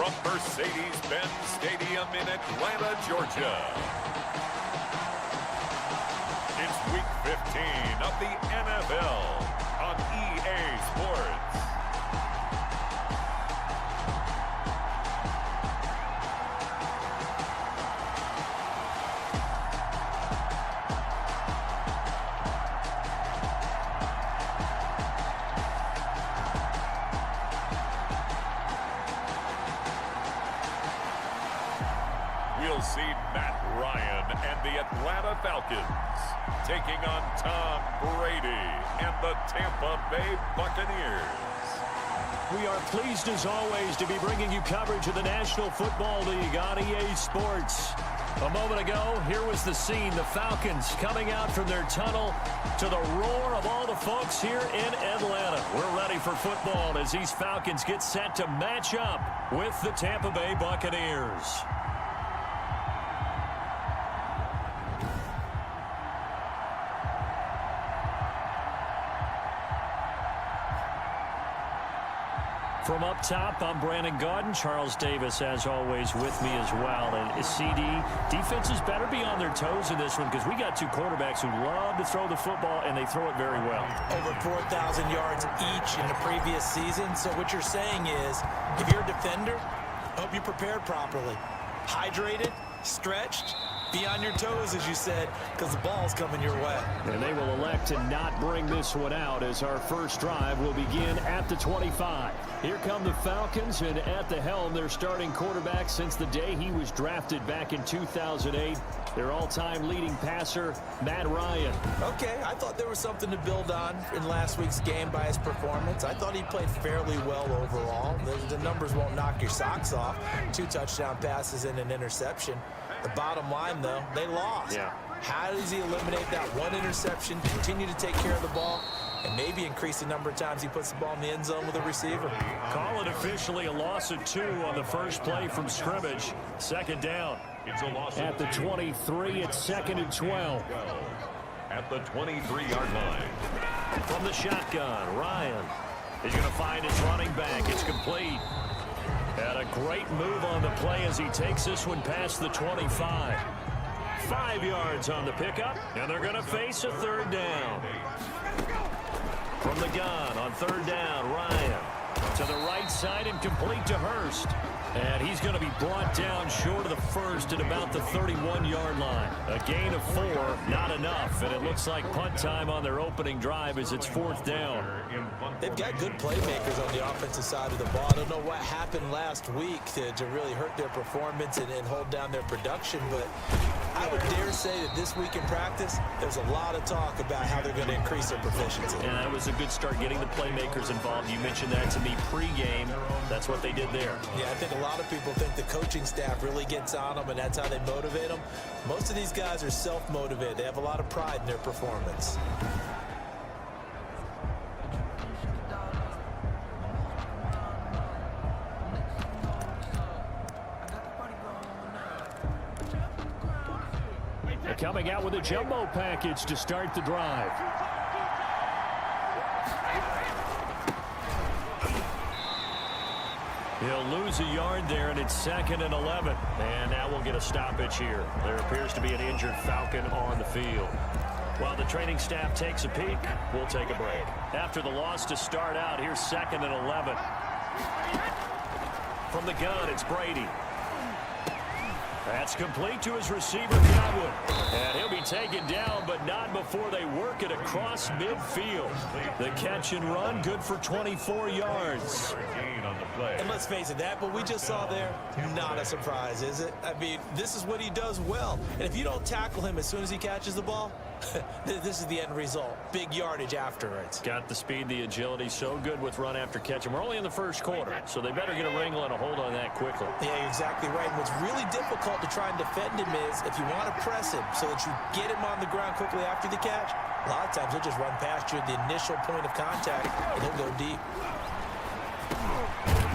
from Mercedes-Benz Stadium in Atlanta, Georgia. It's Week 15 of the NFL on EA Sports. We'll see Matt Ryan and the Atlanta Falcons taking on Tom Brady and the Tampa Bay Buccaneers. We are pleased as always to be bringing you coverage of the National Football League on EA Sports. A moment ago, here was the scene. The Falcons coming out from their tunnel to the roar of all the folks here in Atlanta. We're ready for football as these Falcons get set to match up with the Tampa Bay Buccaneers. From up top, I'm Brandon Gaudin. Charles Davis, as always, with me as well. And CD, defenses better be on their toes in this one because we got two quarterbacks who love to throw the football, and they throw it very well. Over 4,000 yards each in the previous season. So what you're saying is, if you're a defender, hope you're prepared properly. Hydrated, stretched, be on your toes, as you said, because the ball's coming your way. And they will elect to not bring this one out as our first drive will begin at the 25. Here come the Falcons, and at the helm, their starting quarterback since the day he was drafted back in 2008. Their all-time leading passer, Matt Ryan. Okay, I thought there was something to build on in last week's game by his performance. I thought he played fairly well overall. The numbers won't knock your socks off. 2 touchdown passes and an interception. The bottom line, though, they lost. Yeah. How does he eliminate that one interception, continue to take care of the ball, and maybe increase the number of times he puts the ball in the end zone with a receiver? Call it officially a loss of 2 on the first play from scrimmage. Second down. It's a loss at the 23, it's 2nd and 12. At the 23-yard line. From the shotgun, Ryan is going to find his running back. It's complete. And a great move on the play as he takes this one past the 25. 5 yards on the pickup, and they're going to face a 3rd down. From the gun on 3rd down, Ryan to the right side and complete to Hurst. And he's going to be brought down short of the first at about the 31-yard line. A gain of 4, not enough. And it looks like punt time on their opening drive as it's 4th down. They've got good playmakers on the offensive side of the ball. I don't know what happened last week to really hurt their performance and hold down their production, but I would dare say that this week in practice, there's a lot of talk about how they're going to increase their proficiency. And that was a good start getting the playmakers involved. You mentioned that to me pregame. That's what they did there. Yeah, I think a lot of people think the coaching staff really gets on them, and that's how they motivate them. Most of these guys are self-motivated. They have a lot of pride in their performance. Coming out with a jumbo package to start the drive. He'll lose a yard there, and it's 2nd and 11. And now we'll get a stoppage here. There appears to be an injured Falcon on the field. While the training staff takes a peek, we'll take a break. After the loss to start out, here's 2nd and 11. From the gun, it's Brady. That's complete to his receiver, Godwin. And he'll be taken down, but not before they work it across midfield. The catch and run, good for 24 yards. And let's face it, that what we just saw there, not a surprise, is it? I mean, this is what he does well. And if you don't tackle him as soon as he catches the ball, this is the end result. Big yardage afterwards. Got the speed, the agility, so good with run after catch. And we're only in the first quarter, so they better get a wrangle and a hold on that quickly. Yeah, you're exactly right. And what's really difficult to try and defend him is if you want to press him so that you get him on the ground quickly after the catch, a lot of times he'll just run past you at the initial point of contact, and he'll go deep.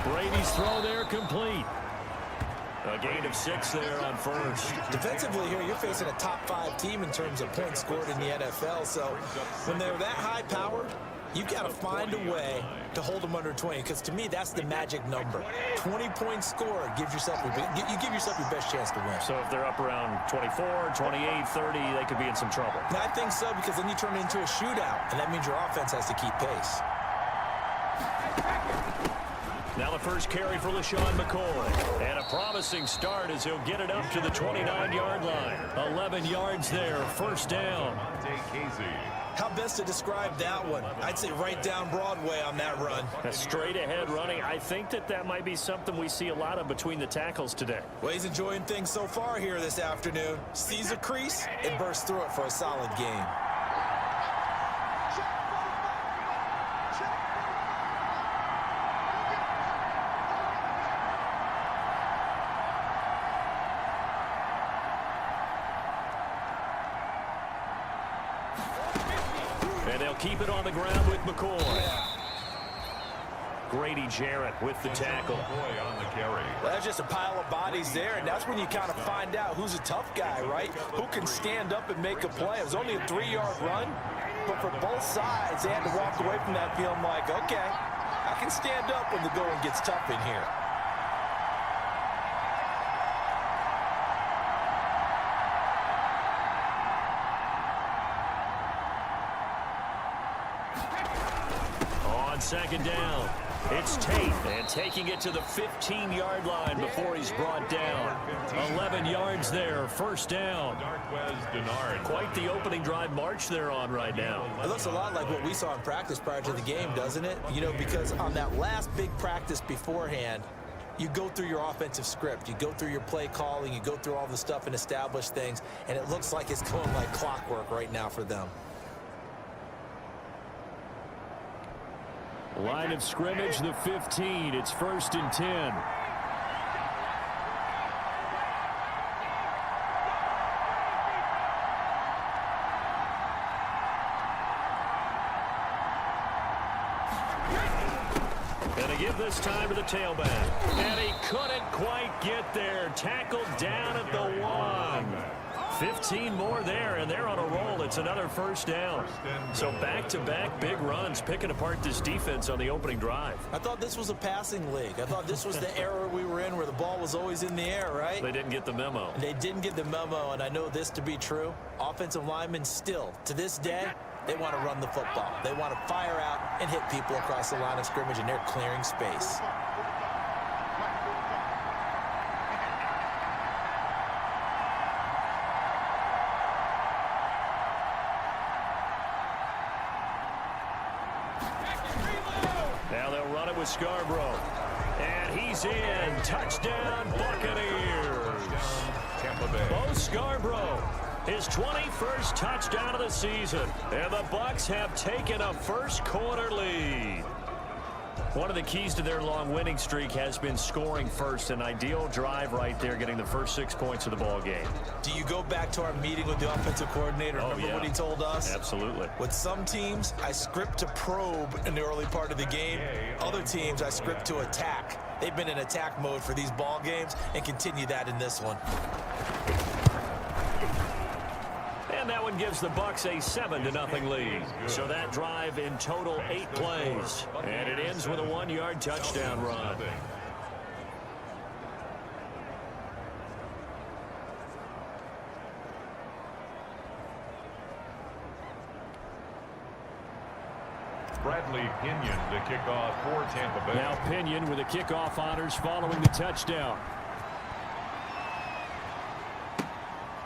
Brady's throw there complete. A gain of 6 there on first. Defensively here, you're facing a top 5 team in terms of points scored in the NFL. So when they're that high-powered, You've got to find a way to hold them under 20, because to me, that's the magic number. 20-point score gives yourself you give yourself your best chance to win. So if they're up around 24, 28, 30, they could be in some trouble. And I think so, because then you turn it into a shootout, and that means your offense has to keep pace. Now the first carry for LaShawn McCoy. And a promising start as he'll get it up to the 29-yard line. 11 yards there, first down. How best to describe that one? I'd say right down Broadway on that run. A straight-ahead running. I think that might be something we see a lot of between the tackles today. Well, he's enjoying things so far here this afternoon. Sees a crease and bursts through it for a solid gain. And they'll keep it on the ground with McCoy. Grady Jarrett with the tackle. Well, that's just a pile of bodies there, and that's when you kind of find out who's a tough guy, right? Who can stand up and make a play. It was only a 3-yard run, but for both sides, they had to walk away from that feeling like, okay, I can stand up when the going gets tough in here. On second down, it's Tate, and taking it to the 15-yard line before he's brought down. 11 yards there, first down. Quite the opening drive march they're on right now. It looks a lot like what we saw in practice prior to the game, doesn't it? You know, because on that last big practice beforehand, you go through your offensive script, you go through your play calling, you go through all the stuff and establish things, and it looks like it's going like clockwork right now for them. Line of scrimmage, the 15. It's 1st and 10. And they give this time to the tailback. And he couldn't quite get there. Tackled down at the 1. 15 more there, and they're on a roll. It's another first down. So back-to-back big runs, picking apart this defense on the opening drive. I thought this was a passing league. I thought this was the era we were in where the ball was always in the air, right? They didn't get the memo. They didn't get the memo, and I know this to be true. Offensive linemen still, to this day, they want to run the football. They want to fire out and hit people across the line of scrimmage, and they're clearing space. Now they'll run it with Scarborough. And he's in. Touchdown, Buccaneers. Tampa Bay. Bo Scarborough, his 21st touchdown of the season. And the Bucs have taken a first quarter lead. One of the keys to their long winning streak has been scoring first. An ideal drive right there, getting the first 6 points of the ball game. Do you go back to our meeting with the offensive coordinator? Remember what he told us? Absolutely. With some teams, I script to probe in the early part of the game. Other teams, I script to attack. They've been in attack mode for these ball games and continue that in this one. And that one gives the Bucs a 7-0 lead. So that drive in total 8 plays. And it ends with a 1-yard touchdown run. Bradley Pinion to kick off for Tampa Bay. Now Pinion with the kickoff honors following the touchdown.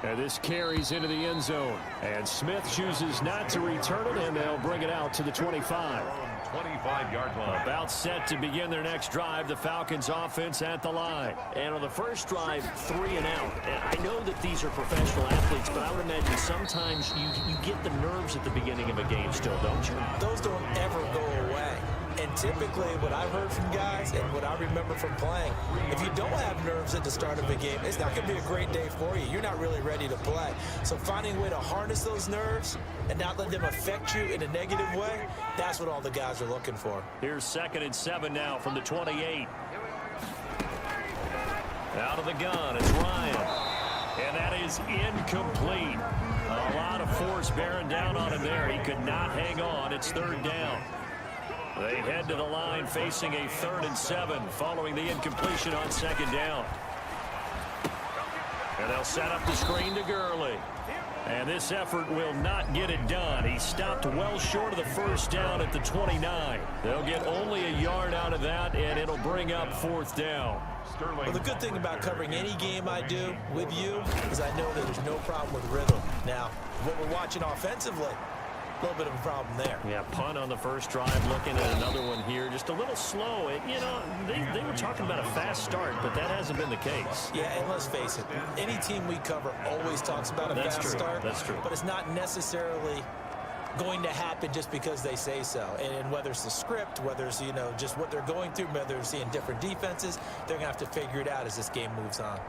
And this carries into the end zone. And Smith chooses not to return it, and they'll bring it out to the 25. 25-yard line. About set to begin their next drive, the Falcons offense at the line. And on the first drive, 3 and out. And I know that these are professional athletes, but I would imagine sometimes you get the nerves at the beginning of a game still, don't you? Those don't ever go away. And typically what I've heard from guys and what I remember from playing, if you don't have nerves at the start of a game, it's not going to be a great day for you. You're not really ready to play. So finding a way to harness those nerves and not let them affect you in a negative way, that's what all the guys are looking for. Here's 2nd and 7 now from the 28. Out of the gun, it's Ryan. And that is incomplete. A lot of force bearing down on him there. He could not hang on. It's third down. They head to the line facing a 3rd and 7 following the incompletion on second down. And they'll set up the screen to Gurley. And this effort will not get it done. He stopped well short of the first down at the 29. They'll get only a yard out of that, and it'll bring up 4th down. Well, the good thing about covering any game I do with you is I know that there's no problem with rhythm. Now, what we're watching offensively, a little bit of a problem there. Yeah, punt on the first drive, looking at another one here. Just a little slow. They were talking about a fast start, but that hasn't been the case. Yeah, and let's face it, any team we cover always talks about a fast start. That's true. But it's not necessarily going to happen just because they say so. And whether it's the script, whether it's, just what they're going through, whether they're seeing different defenses, they're going to have to figure it out as this game moves on.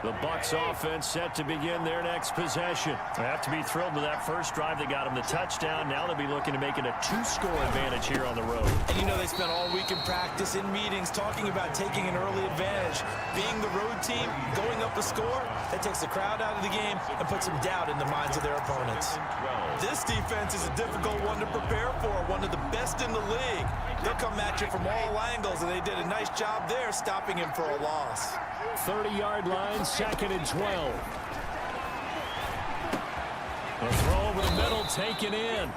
The Bucs offense set to begin their next possession. They have to be thrilled with that first drive. They got them the touchdown. Now they'll be looking to make it a 2-score advantage here on the road. And they spent all week in practice, in meetings, talking about taking an early advantage. Being the road team, going up a score, that takes the crowd out of the game and puts some doubt in the minds of their opponents. This defense is a difficult one to prepare for, one of the best in the league. They'll come at you from all angles, and they did a nice job there stopping him for a loss. 30-yard line, 2nd and 12. A throw over the middle, taken in.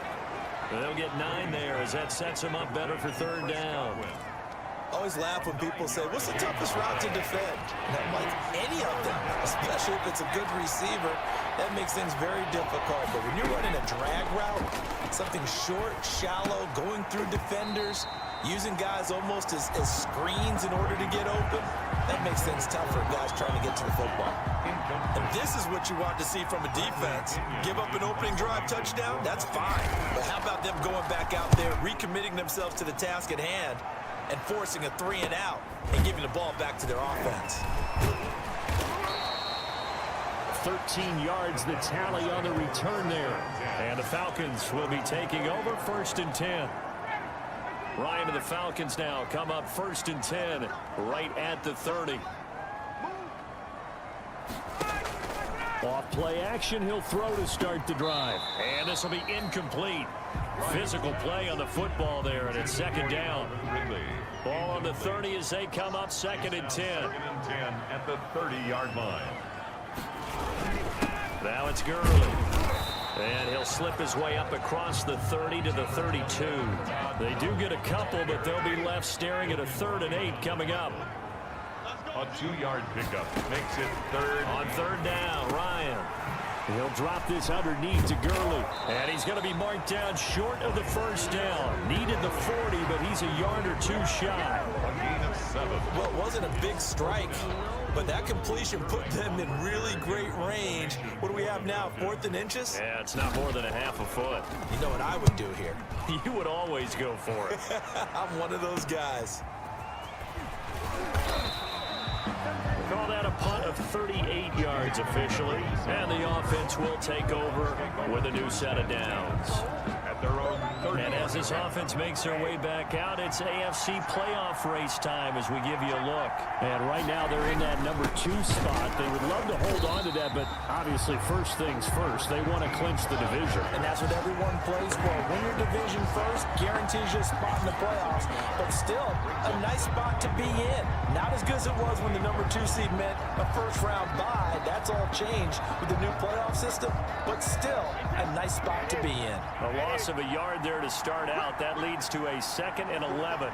They'll get 9 there as that sets them up better for 3rd down. I always laugh when people say, what's the toughest route to defend? And I'm like, any of them, especially if it's a good receiver. That makes things very difficult. But when you're running a drag route, something short, shallow, going through defenders, using guys almost as screens in order to get open, that makes things tough for guys trying to get to the football. And this is what you want to see from a defense. Give up an opening drive touchdown, that's fine. But how about them going back out there, recommitting themselves to the task at hand, and forcing a 3 and out and giving the ball back to their offense. 13 yards the tally on the return there. And the Falcons will be taking over 1st and 10. Ryan and the Falcons now come up 1st and 10 right at the 30. Off play action, he'll throw to start the drive. And this will be incomplete. Physical play on the football there, and it's 2nd down. Ball on the 30 as they come up 2nd and 10. 2nd and 10 at the 30-yard line. Now it's Gurley. And he'll slip his way up across the 30 to the 32. They do get a couple, but they'll be left staring at a 3rd and 8 coming up. A 2-yard pickup makes it 3rd. On 3rd down, Ryan. He'll drop this underneath to Gurley. And he's going to be marked down short of the first down. Needed the 40, but he's a yard or 2 shy. A gain of 7. Well, it wasn't a big strike, but that completion put them in really great range. What do we have now, 4th and inches? Yeah, it's not more than a half a foot. You know what I would do here? You would always go for it. I'm one of those guys. Call that a punt of 38 yards officially. And the offense will take over with a new set of downs. At their own 30. And as this offense makes their way back out, it's AFC playoff race time as we give you a look. And right now they're in that number 2 spot. They would love to hold on to that, but obviously first things first. They want to clinch the division. And that's what everyone plays for. Win your division first, guarantees you a spot in the playoffs, but still a nice spot to be in. Not as good as it was when the number 2 seed meant a first-round bye. That's all changed with the new playoff system, but still a nice spot to be in. A loss of a yard there to start out. That leads to a 2nd and 11.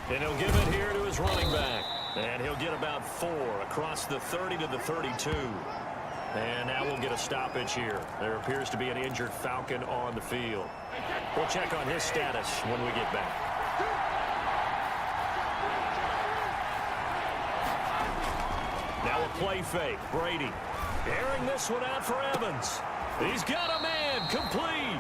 And he'll give it here to his running back. And he'll get about 4 across the 30 to the 32. And now we'll get a stoppage here. There appears to be an injured Falcon on the field. We'll check on his status when we get back. Now a play fake. Brady airing this one out for Evans. He's got a man. Complete.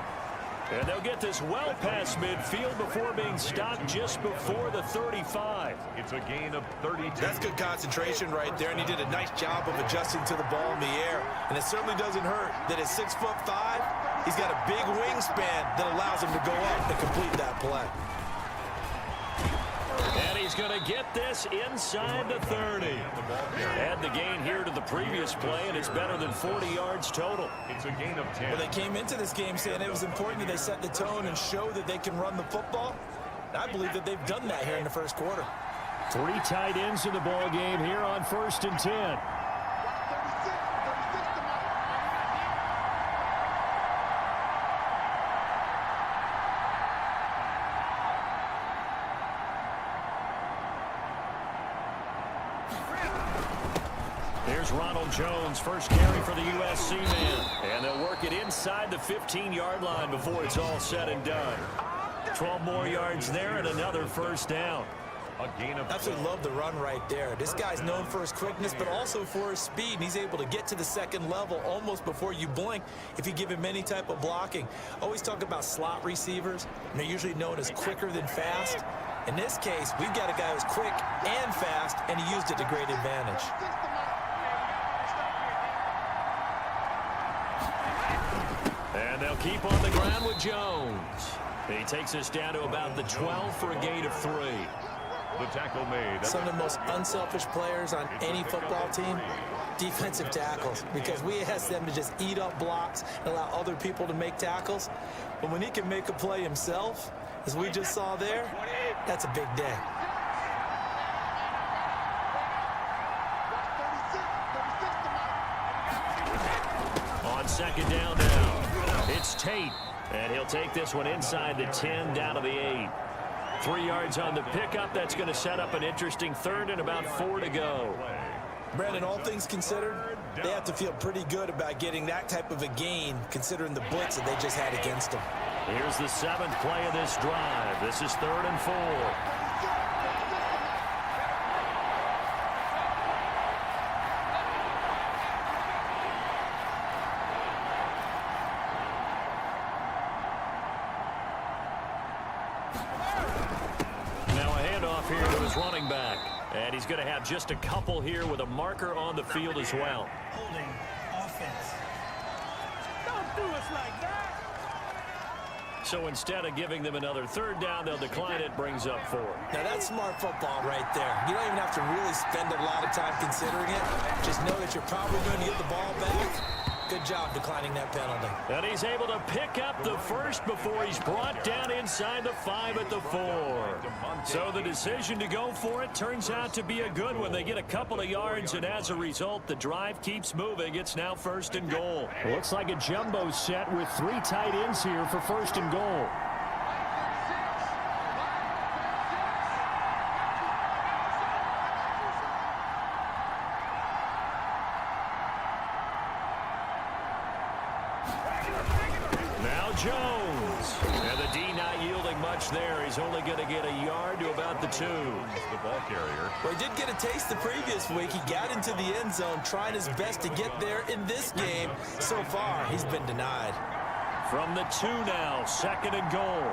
And they'll get this well past midfield before being stopped just before the 35. It's a gain of 32. That's good concentration right there, and he did a nice job of adjusting to the ball in the air. And it certainly doesn't hurt that at 6'5", He's got a big wingspan that allows him to go up and complete that play. And he's going to get this inside the 30. Add the gain here to the previous play, and it's better than 40 yards total. It's a gain of 10. Well, they came into this game saying it was important that they set the tone and show that they can run the football. I believe that they've done that here in the first quarter. 3 tight ends in the ball game here on 1st and 10. Here's Ronald Jones, first carry for the USC man. And they'll work it inside the 15-yard line before it's all said and done. 12 more yards there and another first down. A gain of Absolutely love the run right there. This guy's known for his quickness, but also for his speed. And he's able to get to the second level almost before you blink if you give him any type of blocking. Always talk about slot receivers, and they're usually known as quicker than fast. In this case, we've got a guy who's quick and fast, and he used it to great advantage. And they'll keep on the ground with Jones. He takes us down to about the 12 for a gain of 3. the tackle made. Some of the most unselfish players on any football team, defensive tackles, because we ask them to just eat up blocks and allow other people to make tackles. But when he can make a play himself, as we just saw there, that's a big day. On second down now, it's Tate, and he'll take this one inside the 10 down to the 8. 3 yards on the pickup. That's going to set up an interesting third and about 4 to go. Brandon, all things considered, they have to feel pretty good about getting that type of a gain considering the blitz that they just had against them. Here's the 7th play of this drive. This is 3rd and 4. Running back, and he's going to have just a couple here with a marker on the field as well. Holding offense. Don't do us like that. So instead of giving them another third down, they'll decline it, brings up 4. Now that's smart football right there. You don't even have to really spend a lot of time considering it. Just know that you're probably going to get the ball back. Good job declining that penalty. And he's able to pick up the first before he's brought down inside the 5 at the 4. So the decision to go for it turns out to be a good one. They get a couple of yards, and as a result, the drive keeps moving. It's now 1st and goal. Looks like a jumbo set with 3 tight ends here for 1st and goal. Jones, and the D not yielding much there. He's only going to get a yard to about the 2. The ball carrier. Well, he did get a taste the previous week. He got into the end zone, trying his best to get there in this game. So far, he's been denied. From the 2 now, 2nd and goal.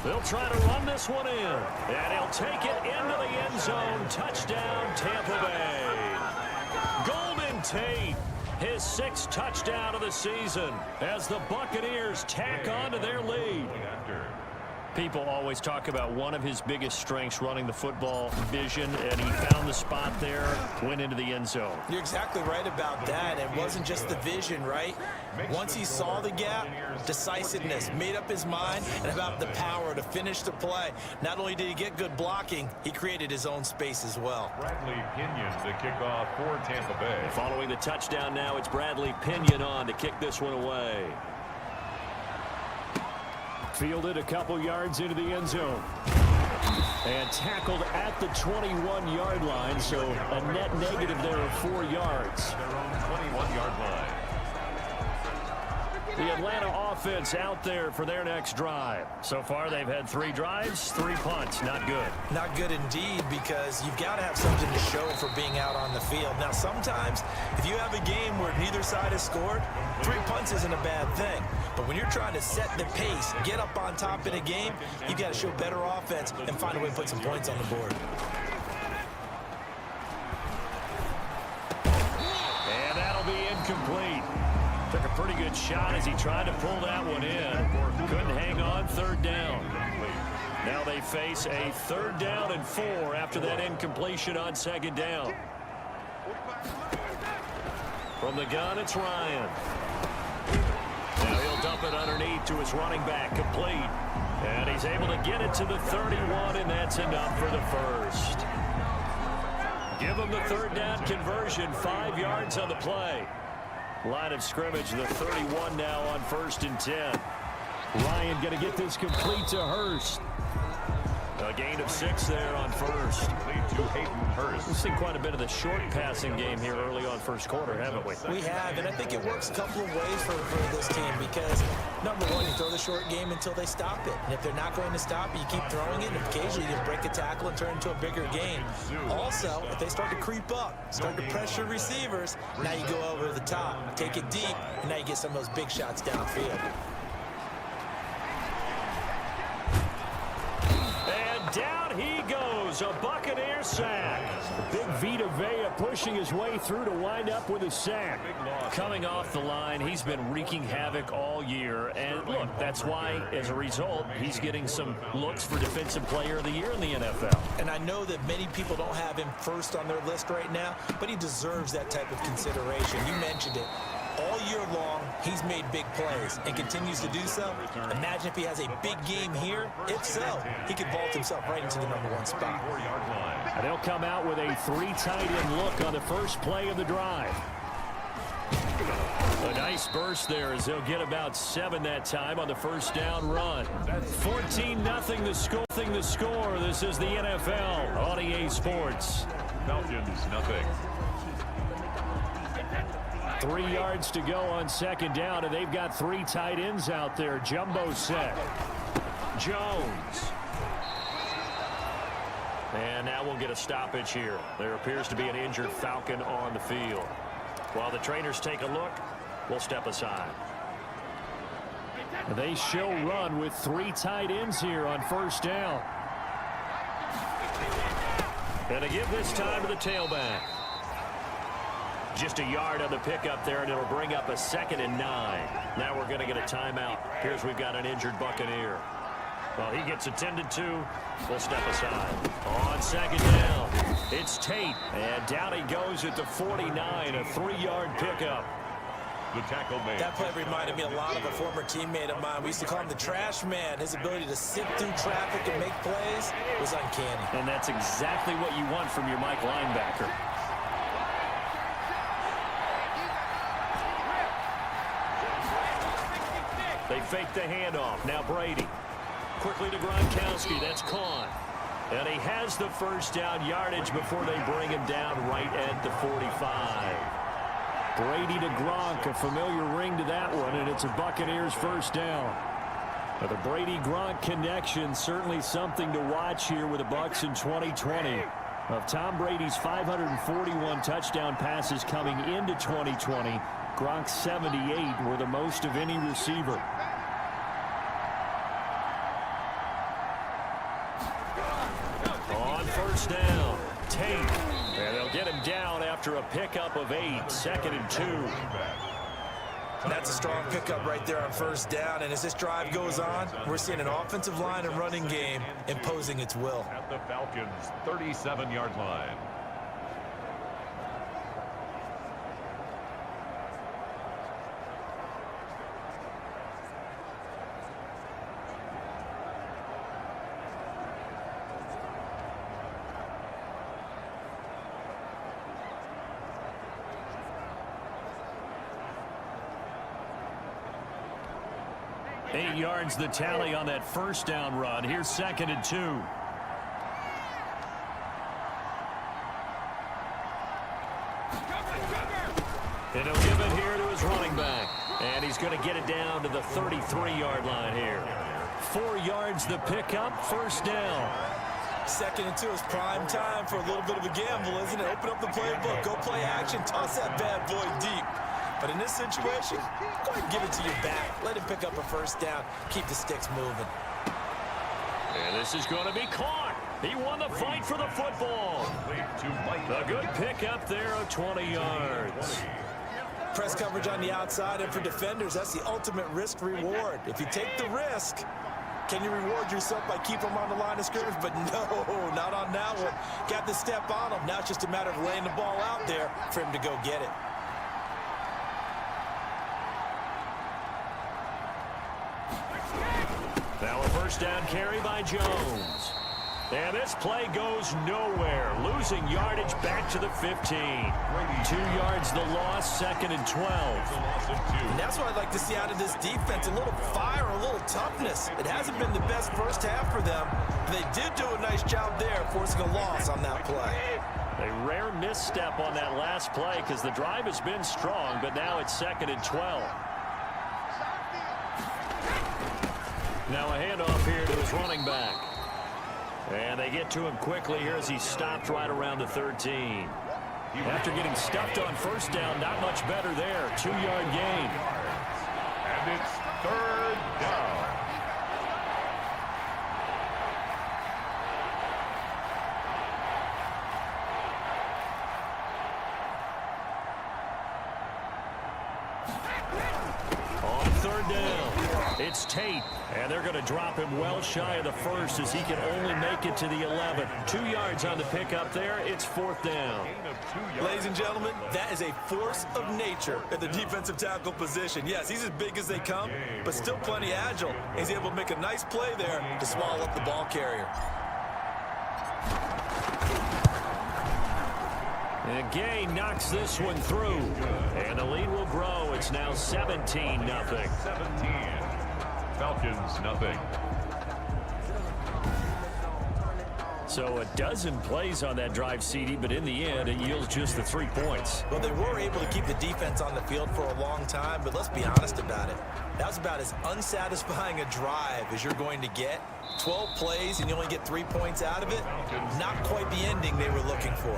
They'll try to run this one in, and he'll take it into the end zone. Touchdown, Tampa Bay. Golden Tate, his 6th touchdown of the season as the Buccaneers tack on to their lead. People always talk about one of his biggest strengths, running the football, vision, and he found the spot there, went into the end zone. You're exactly right about that. It wasn't just the vision, right? Once he saw the gap, decisiveness, made up his mind, and about the power to finish the play. Not only did he get good blocking, he created his own space as well. Bradley Pinion, the kickoff for Tampa Bay. Following the touchdown now, it's Bradley Pinion on to kick this one away. Fielded a couple yards into the end zone. And tackled at the 21-yard line, so a net negative there of 4 yards. Their own 21-yard line. The Atlanta offense out there for their next drive. So far, they've had 3 drives, 3 punts. Not good. Not good indeed, because you've got to have something to show for being out on the field. Now, sometimes, if you have a game where neither side has scored, 3 punts isn't a bad thing. But when you're trying to set the pace, get up on top in a game, you've got to show better offense and find a way to put some points on the board. And that'll be incomplete. Took a pretty good shot as he tried to pull that one in. Couldn't hang on, 3rd down. Now they face a 3rd down and 4 after that incompletion on 2nd down. From the gun, it's Ryan. Now he'll dump it underneath to his running back, complete. And he's able to get it to the 31, and that's enough for the first. Give him the 3rd down conversion, 5 yards on the play. Line of scrimmage, the 31 now on 1st and 10. Ryan going to get this complete to Hurst. A gain of 6 there on 1st. We've seen quite a bit of the short passing game here early on 1st quarter, haven't we? We have, and I think it works a couple of ways for this team because, number one, you throw the short game until they stop it. And if they're not going to stop it, you keep throwing it, and occasionally you break a tackle and turn it into a bigger game. Also, if they start to creep up, start to pressure receivers, now you go over the top, take it deep, and now you get some of those big shots downfield. Down he goes, a Buccaneer sack. Big Vita Vea pushing his way through to wind up with a sack. Coming off the line, he's been wreaking havoc all year. And look, that's why, as a result, he's getting some looks for Defensive Player of the Year in the NFL. And I know that many people don't have him first on their list right now, but he deserves that type of consideration. You mentioned it. All year long, he's made big plays and continues to do so. Imagine if he has a big game here. If so, he could vault himself right into the number 1 spot. And they'll come out with a 3 tight end look on the first play of the drive. A nice burst there as they'll get about 7 that time on the 1st down run. 14-0 the score. This is the NFL on EA Sports. Falcons, nothing. 3 yards to go on 2nd down, and they've got 3 tight ends out there. Jumbo set. Jones. And now we'll get a stoppage here. There appears to be an injured Falcon on the field. While the trainers take a look, we'll step aside. They show run with 3 tight ends here on 1st down. And to give this time to the tailback. Just a yard on the pickup there, and it'll bring up a 2nd and 9. Now we're going to get a timeout. Here's we've got an injured Buccaneer. Well, he gets attended to. We'll step aside. On 2nd down, it's Tate. And down he goes at the 49, a 3-yard pickup. The tackle made. That play reminded me a lot of a former teammate of mine. We used to call him the trash man. His ability to sift through traffic and make plays was uncanny. And that's exactly what you want from your Mike linebacker. They fake the handoff. Now Brady. Quickly to Gronkowski. That's caught. And he has the 1st down yardage before they bring him down right at the 45. Brady to Gronk. A familiar ring to that one, and it's a Buccaneers 1st down. Now the Brady-Gronk connection, certainly something to watch here with the Bucs in 2020. Of Tom Brady's 541 touchdown passes coming into 2020, Gronk's 78 were the most of any receiver. On 1st down, Tate. And they'll get him down after a pickup of 8, 2nd and 2. That's a strong pickup right there on 1st down. And as this drive goes on, we're seeing an offensive line and running game imposing its will. At the Falcons' 37-yard line. Eight yards the tally on that 1st down run. Here's 2nd and 2. And he'll give it here to his running back. And he's going to get it down to the 33-yard line here. 4 yards the pickup, first down. 2nd and 2 is prime time for a little bit of a gamble, isn't it? Open up the playbook, go play action, toss that bad boy deep. But in this situation, go ahead and give it to your back. Let him pick up a first down. Keep the sticks moving. And this is going to be caught. He won the fight for the football. A good pickup there of 20 yards. Press coverage on the outside, and for defenders, that's the ultimate risk-reward. If you take the risk, can you reward yourself by keeping them on the line of scrimmage? But no, not on that one. Got the step on him. Now it's just a matter of laying the ball out there for him to go get it. Now a first down carry by Jones. And this play goes nowhere. Losing yardage back to the 15. 2 yards the loss, 2nd and 12. And that's what I'd like to see out of this defense. A little fire, a little toughness. It hasn't been the best first half for them. They did do a nice job there, forcing a loss on that play. A rare misstep on that last play because the drive has been strong, but now it's 2nd and 12. Now a handoff here to his running back. And they get to him quickly here as he stopped right around the 13. After getting stuffed on first down, not much better there. 2-yard gain. And it's 3rd down. On 3rd down, it's Tate. And they're going to drop him well shy of the first as he can only make it to the 11. 2 yards on the pickup there. It's 4th down. Ladies and gentlemen, that is a force of nature at the defensive tackle position. Yes, he's as big as they come, but still plenty agile. He's able to make a nice play there to swallow up the ball carrier. And Gay knocks this one through. And the lead will grow. It's now 17-0. 17. Falcons, nothing. So a dozen plays on that drive, CD, but in the end, it yields just the 3 points. Well, they were able to keep the defense on the field for a long time, but let's be honest about it. That was about as unsatisfying a drive as you're going to get. 12 plays and you only get 3 points out of it. Not quite the ending they were looking for.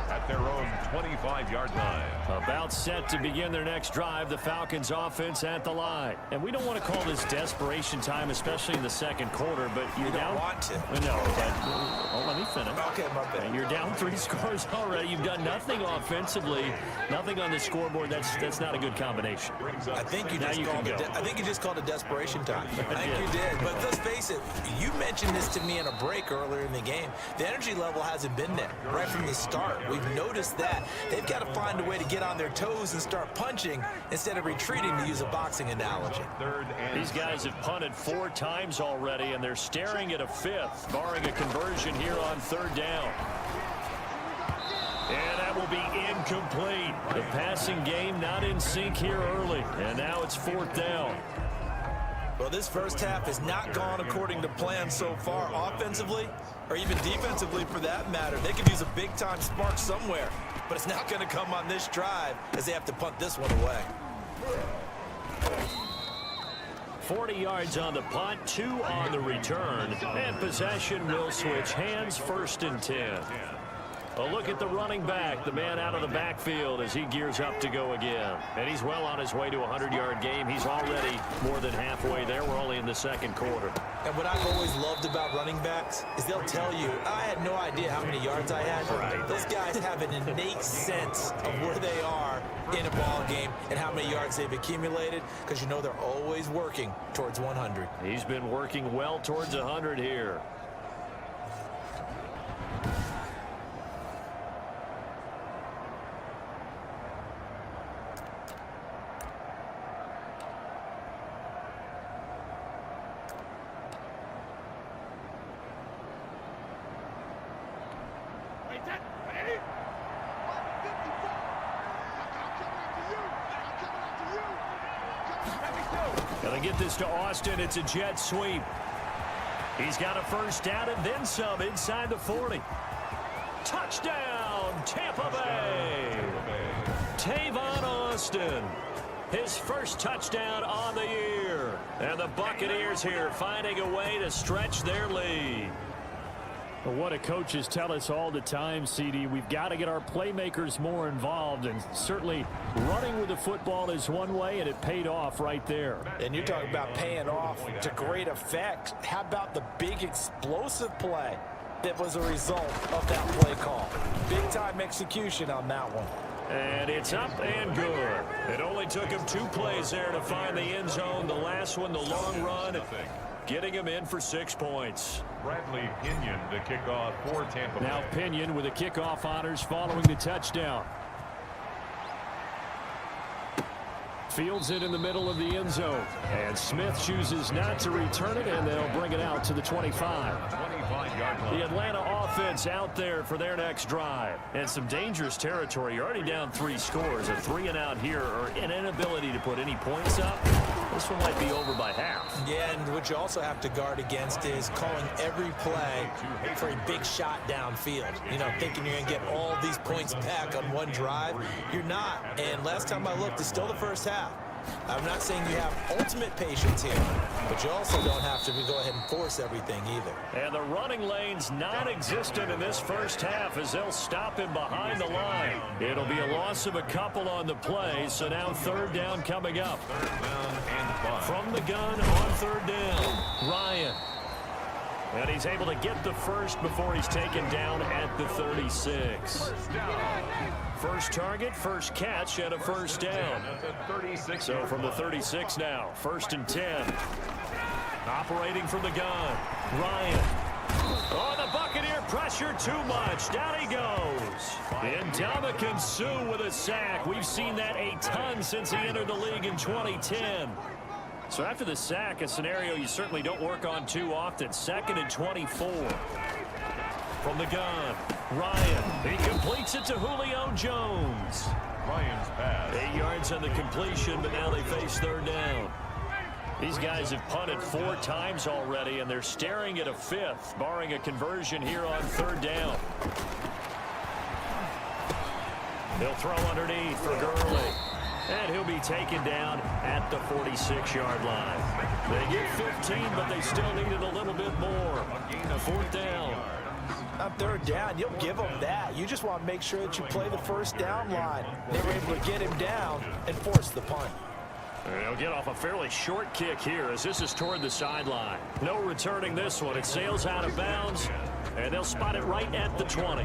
At their own 25-yard line. About set to begin their next drive, the Falcons offense at the line. And we don't want to call this desperation time, especially in the 2nd quarter, but you're down. Don't want to. No, but let me finish. Okay, my bad. And you're down 3 scores already. You've done nothing offensively, nothing on the scoreboard. That's not a good combination. I think you just called it desperation time. I think you did. But let's face it, you mentioned this to me in a break earlier in the game. The energy level hasn't been there right from the start. We've noticed that. They've got to find a way to get on their toes and start punching instead of retreating, to use a boxing analogy. These guys have punted 4 times already, and they're staring at a 5th, barring a conversion here on 3rd down. And that will be incomplete. The passing game not in sync here early, and now it's 4th down. Well, this first half has not gone according to plan so far offensively, or even defensively for that matter. They could use a big-time spark somewhere, but it's not going to come on this drive as they have to punt this one away. 40 yards on the punt, 2 on the return, and possession will switch hands, 1st and 10. A look at the running back, the man out of the backfield as he gears up to go again. And he's well on his way to a 100-yard game. He's already more than halfway there. We're only in the 2nd quarter. And what I've always loved about running backs is they'll tell you, I had no idea how many yards I had. Right. Those guys have an innate sense of where they are in a ball game and how many yards they've accumulated, because you know they're always working towards 100. He's been working well towards 100 here. Gonna get this to Austin. It's a jet sweep. He's got a first down and then some inside the 40. Touchdown, Tampa Bay. Tavon Austin. His first touchdown on the year. And the Buccaneers here finding a way to stretch their lead. Well, what do coaches tell us all the time, CD? We've got to get our playmakers more involved, and certainly running with the football is one way, and it paid off right there. And you're talking about paying off to great effect. How about the big explosive play that was a result of that play call? Big-time execution on that one. And it's up and good. It only took him 2 plays there to find the end zone. The last one, the long run, getting him in for 6 points. Bradley Pinion to kick off for Tampa Bay. Now Pinion with the kickoff honors following the touchdown. Fields it in the middle of the end zone. And Smith chooses not to return it, and they'll bring it out to the 25. 25-yard line. The Atlanta offense out there for their next drive. And some dangerous territory. You're already down 3 scores. A 3 and out here, or an inability to put any points up. This one might be over by half. Yeah, and what you also have to guard against is calling every play for a big shot downfield. You know, thinking you're going to get all these points back on one drive. You're not. And last time I looked, it's still the first half. I'm not saying you have ultimate patience here, but you also don't have to go ahead and force everything either. And the running lane's non-existent in this first half as they'll stop him behind the line. It'll be a loss of a couple on the play, so now 3rd down coming up. 3rd down and 5. From the gun on 3rd down, Ryan. And he's able to get the first before he's taken down at the 36. First target, first catch, and a first down. So from the 36 now, 1st and 10. Operating from the gun, Ryan. Oh, the Buccaneer pressure too much. Down he goes. And Ndamukong Suh with a sack. We've seen that a ton since he entered the league in 2010. So after the sack, a scenario you certainly don't work on too often. 2nd and 24. From the gun, Ryan. He completes it to Julio Jones. Ryan's pass. 8 yards on the completion, but now they face 3rd down. These guys have punted 4 times already, and they're staring at a 5th, barring a conversion here on 3rd down. He'll throw underneath for Gurley. And he'll be taken down at the 46-yard line. They get 15, but they still needed a little bit more. 4th down. On 3rd down, you'll give them that. You just want to make sure that you play the first down line. They were able to get him down and force the punt. They'll get off a fairly short kick here as this is toward the sideline. No returning this one. It sails out of bounds, and they'll spot it right at the 20.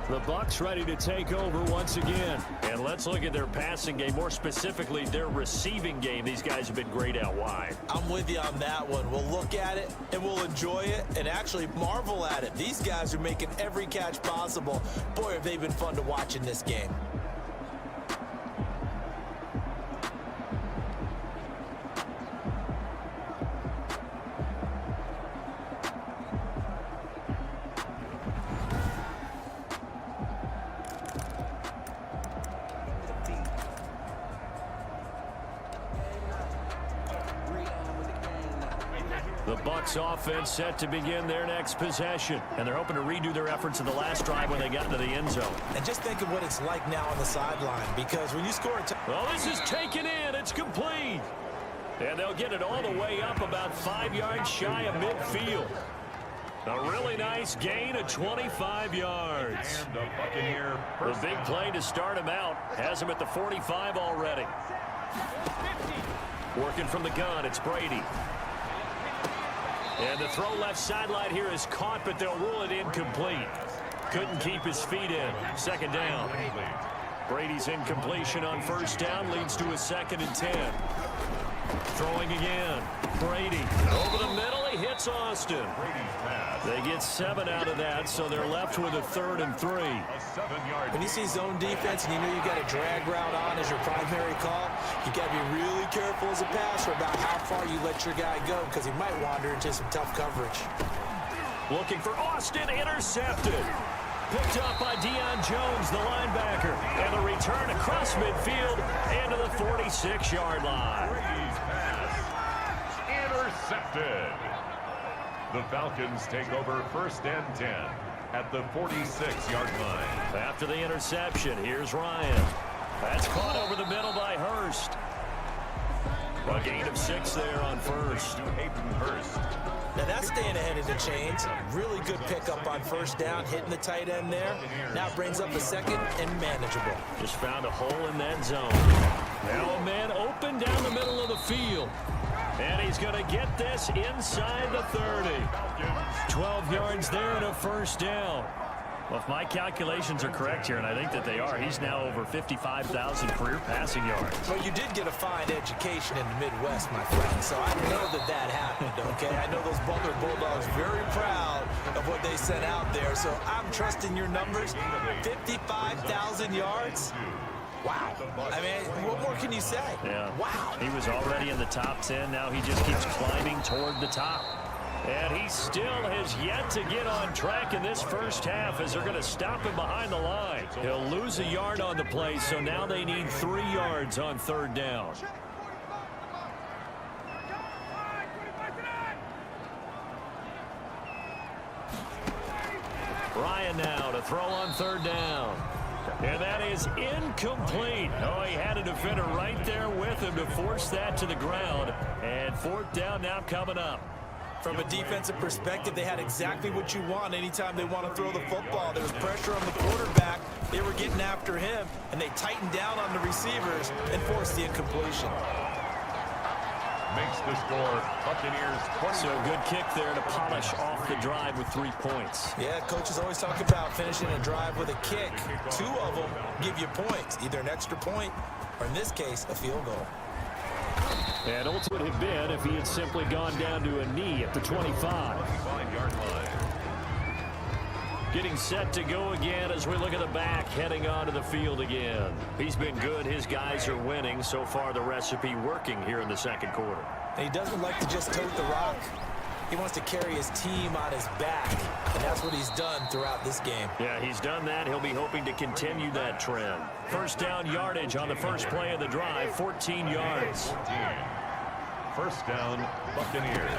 The Bucs ready to take over once again. And let's look at their passing game, more specifically their receiving game. These guys have been great out wide. I'm with you on that one. We'll look at it, and we'll enjoy it, and actually marvel at it. These guys are making every catch possible. Boy, have they been fun to watch in this game. The Bucs offense set to begin their next possession. And they're hoping to redo their efforts in the last drive when they got into the end zone. And just think of what it's like now on the sideline, because when you score a well, this is taken in. It's complete. And they'll get it all the way up about 5 yards shy of midfield. A really nice gain of 25 yards. And the Buccaneer. The big play to start him out has him at the 45 already. Working from the gun, it's Brady. And the throw left sideline here is caught, but they'll rule it incomplete. Couldn't keep his feet in. 2nd down. Brady's incompletion on 1st down leads to a 2nd and 10. Throwing again. Brady over the middle. He hits Austin. They get 7 out of that, so they're left with a 3rd and 3. When you see zone defense and you know you got a drag route on as your primary call, you got to be really careful as a passer about how far you let your guy go, because he might wander into some tough coverage. Looking for Austin, intercepted. Picked up by Deion Jones, the linebacker. And the return across midfield and to the 46-yard line. Brady's pass intercepted. The Falcons take over 1st and 10 at the 46-yard line. After the interception, here's Ryan. That's caught over the middle by Hurst. A gain of 6 there on first. Now that's staying ahead of the chains. Really good pickup on first down, hitting the tight end there. Now brings up a second and manageable. Just found a hole in that zone. Now a man open down the middle of the field. And he's going to get this inside the 30. 12 yards there and a first down. Well, if my calculations are correct here, and I think that they are, he's now over 55,000 career passing yards. Well, you did get a fine education in the Midwest, my friend, so I know that happened, okay? I know those Butler Bulldogs very proud of what they sent out there, so I'm trusting your numbers. 55,000 yards? Wow. I mean, what more can you say? Yeah. Wow. He was already in the top 10. Now he just keeps climbing toward the top. And he still has yet to get on track in this first half as they're going to stop him behind the line. He'll lose a yard on the play, so now they need 3 yards on third down. Ryan now to throw on third down. And that is incomplete. Oh, he had a defender right there with him to force that to the ground. And fourth down now coming up. From a defensive perspective, they had exactly what you want anytime they want to throw the football. There was pressure on the quarterback. They were getting after him, and they tightened down on the receivers and forced the incompletion. Makes the score Buccaneers 20. So good kick there to polish off the drive with 3 points. Yeah, coaches always talk about finishing a drive with a kick. 2 of them give you points, either an extra point or, in this case, a field goal. And ultimately would have been if he had simply gone down to a knee at the 25. Getting set to go again as we look at the back, heading onto the field again. He's been good. His guys are winning. So far, the recipe working here in the second quarter. And he doesn't like to just tote the rock. He wants to carry his team on his back, and that's what he's done throughout this game. Yeah, he's done that. He'll be hoping to continue that trend. First down yardage on the first play of the drive, 14 yards. First down, Buccaneers.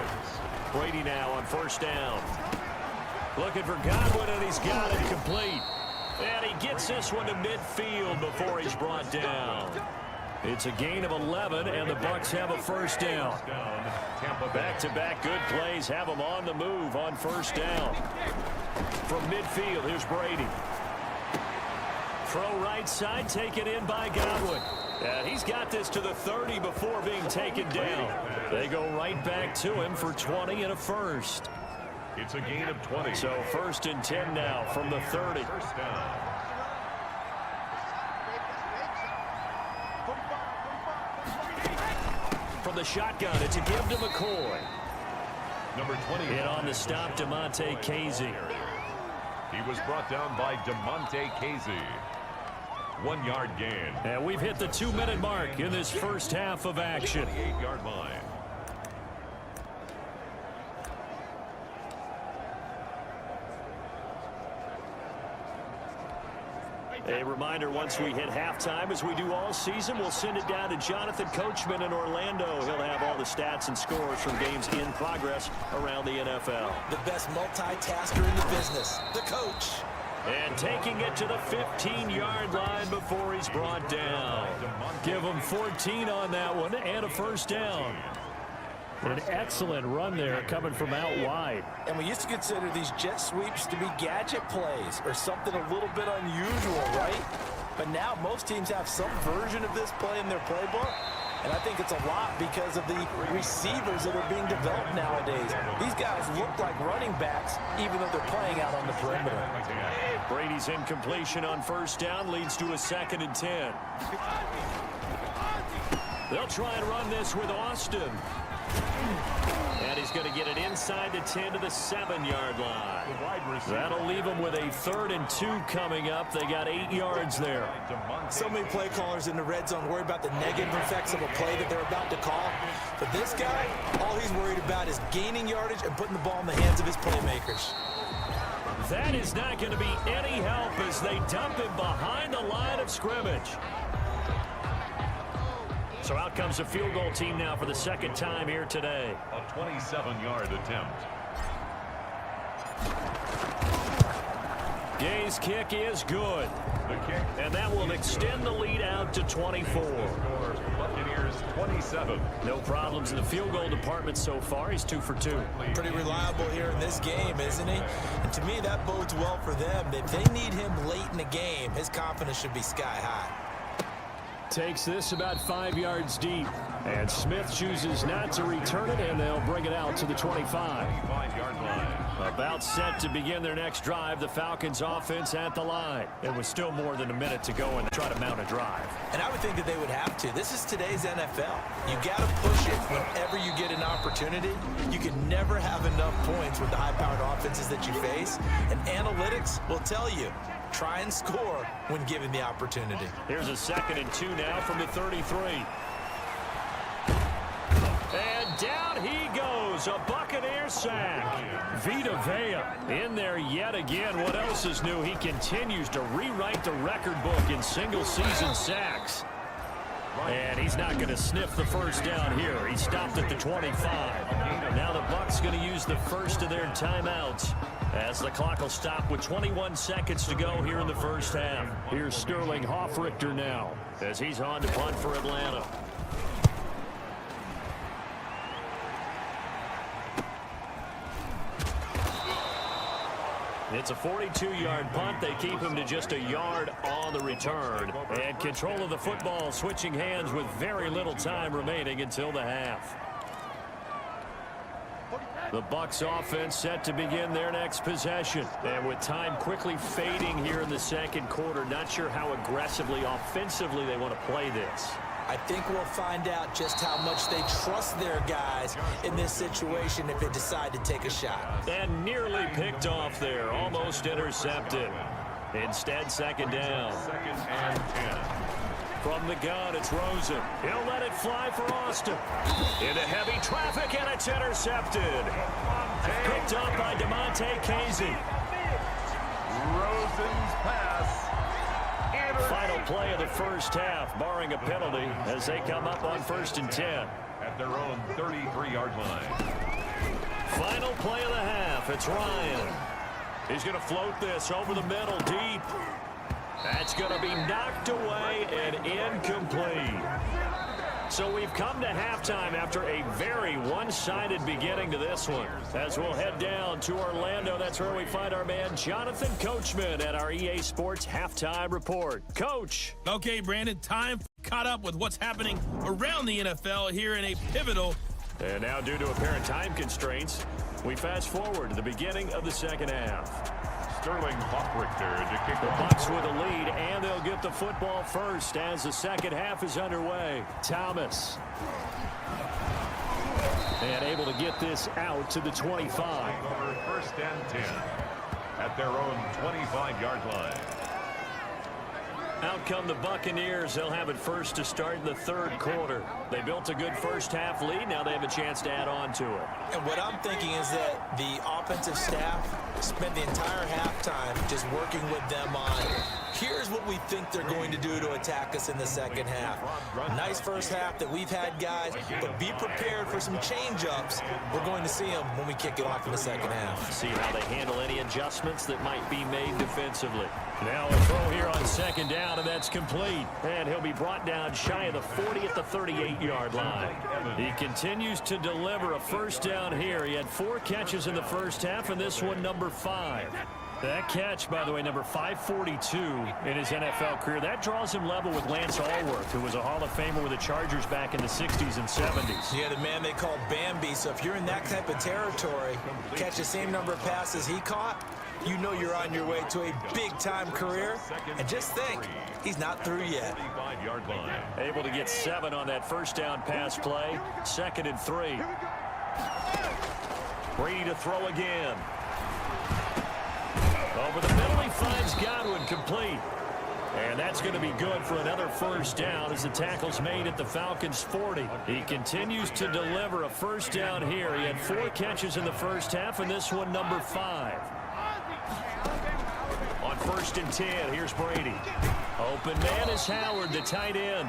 Brady now on first down. Looking for Godwin, and he's got it complete. And he gets this one to midfield before he's brought down. It's a gain of 11, and the Bucs have a first down. Back-to-back good plays have them on the move on first down. From midfield, here's Brady. Throw right side, taken in by Godwin. And he's got this to the 30 before being taken down. They go right back to him for 20 and a first. It's a gain of 20. So first and 10 now from the 30. First down. From the shotgun, it's a give to McCoy. Number 20. Hit on the stop, DeMonte Casey. He was brought down by DeMonte Casey. 1 yard gain. And we've hit the 2-minute mark in this first half of action. 28-yard line. A reminder, once we hit halftime, as we do all season, we'll send it down to Jonathan Coachman in Orlando. He'll have all the stats and scores from games in progress around the NFL. The best multitasker in the business, the coach. And taking it to the 15-yard line before he's brought down. Give him 14 on that one and a first down. An excellent run there coming from out wide. And we used to consider these jet sweeps to be gadget plays or something a little bit unusual, right? But now most teams have some version of this play in their playbook. And I think it's a lot because of the receivers that are being developed nowadays. These guys look like running backs even though they're playing out on the perimeter. Brady's incompletion on first down leads to a 2nd and 10. They'll try and run this with Austin. And he's going to get it inside the 10 to the 7-yard line. That'll leave them with a 3rd and 2 coming up. They got 8 yards there. So many play callers in the red zone worry about the negative effects of a play that they're about to call. But this guy, all he's worried about is gaining yardage and putting the ball in the hands of his playmakers. That is not going to be any help as they dump him behind the line of scrimmage. So out comes the field goal team now for the 2nd time here today. A 27-yard attempt. Gay's kick is good. The kick. And that will extend the lead out to 24. Buccaneers 27. No problems in the field goal department so far. He's 2 for 2. Pretty reliable here in this game, isn't he? And to me, that bodes well for them. If they need him late in the game, his confidence should be sky high. Takes this about 5 yards deep. And Smith chooses not to return it, and they'll bring it out to the 25. 25-yard line. About set to begin their next drive, the Falcons offense at the line. It was still more than a minute to go and try to mount a drive. And I would think that they would have to. This is today's NFL. You got to push it whenever you get an opportunity. You can never have enough points with the high-powered offenses that you face. And analytics will tell you, try and score when given the opportunity. Here's a 2nd and 2 now from the 33. And down he goes, a Buccaneer sack. Vita Vea in there yet again. What else is new? He continues to rewrite the record book in single-season sacks. And he's not going to sniff the first down here. He stopped at the 25. Now the Bucs going to use the first of their timeouts as the clock will stop with 21 seconds to go here in the first half. Here's Sterling Hoffrichter now as he's on to punt for Atlanta. It's a 42-yard punt. They keep him to just a yard on the return. And control of the football switching hands with very little time remaining until the half. The Bucs offense set to begin their next possession. And with time quickly fading here in the second quarter, not sure how aggressively, offensively they want to play this. I think we'll find out just how much they trust their guys in this situation if they decide to take a shot. And nearly picked off there, almost intercepted. Instead, 2nd down. 2nd and 10. From the gun, it's Rosen. He'll let it fly for Austin. Into heavy traffic, and it's intercepted. Picked up by DeMonte Casey. Rosen's pass. Final play of the first half, barring a penalty, as they come up on 1st and 10. At their own 33-yard line. Final play of the half, it's Ryan. He's going to float this over the middle, deep. That's going to be knocked away and incomplete. So we've come to halftime after a very one-sided beginning to this one. As we'll head down to Orlando, that's where we find our man Jonathan Coachman at our EA Sports Halftime Report. Coach. Okay, Brandon, time caught up with what's happening around the NFL here in a pivotal. And now, due to apparent time constraints, we fast forward to the beginning of the second half. Sterling Hoffrichter to kick The off. Bucs with a lead, and they'll get the football first as the second half is underway. Thomas. And able to get this out to the 25. Over 1st and 10 at their own 25-yard line. Out come the Buccaneers. They'll have it first to start in the third quarter. They built a good first half lead. Now they have a chance to add on to it. And what I'm thinking is that the offensive staff spent the entire halftime just working with them on, here's what we think they're going to do to attack us in the second half. Nice first half that we've had, guys, but be prepared for some change-ups. We're going to see them when we kick it off in the second half. See how they handle any adjustments that might be made defensively. Now a throw here on 2nd down, and that's complete. And he'll be brought down shy of the 40 at the 38-yard line. He continues to deliver a first down here. He had 4 catches in the first half, and this one number 5. That catch, by the way, number 542 in his NFL career. That draws him level with Lance Allworth, who was a Hall of Famer with the Chargers back in the 60s and 70s. Yeah, the man they call Bambi. So if you're in that type of territory, catch the same number of passes he caught, you know you're on your way to a big-time career. And just think, he's not through yet. 35-yard line. Able to get 7 on that first down pass play. 2nd and 3. Brady to throw again. Over the middle, he finds Godwin, complete. And that's going to be good for another first down as the tackle's made at the Falcons' 40. He continues to deliver a first down here. He had 4 catches in the first half, and this one number 5. On 1st and 10, here's Brady. Open man is Howard, the tight end.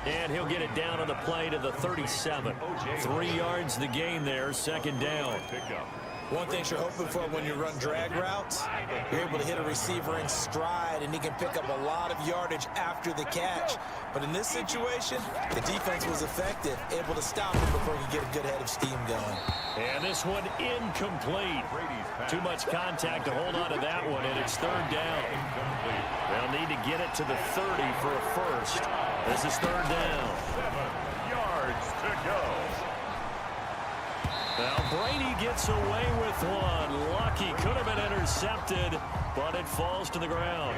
And he'll get it down on the play to the 37. 3 yards the gain there, 2nd down. One thing you're hoping for when you run drag routes, you're able to hit a receiver in stride, and he can pick up a lot of yardage after the catch. But in this situation, the defense was effective, able to stop him before he could get a good head of steam going. And this one incomplete. Too much contact to hold on to that one, and it's third down. They'll need to get it to the 30 for a first. This is third down. 7 yards to go. Now Brady gets away with one. Lucky, could have been intercepted, but it falls to the ground.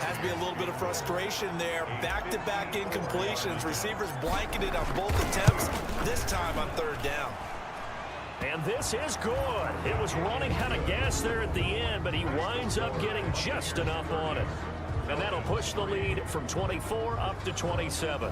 Has to be a little bit of frustration there. Back-to-back incompletions. Receivers blanketed on both attempts, this time on third down. And this is good. It was running out of gas there at the end, but he winds up getting just enough on it. And that'll push the lead from 24 up to 27.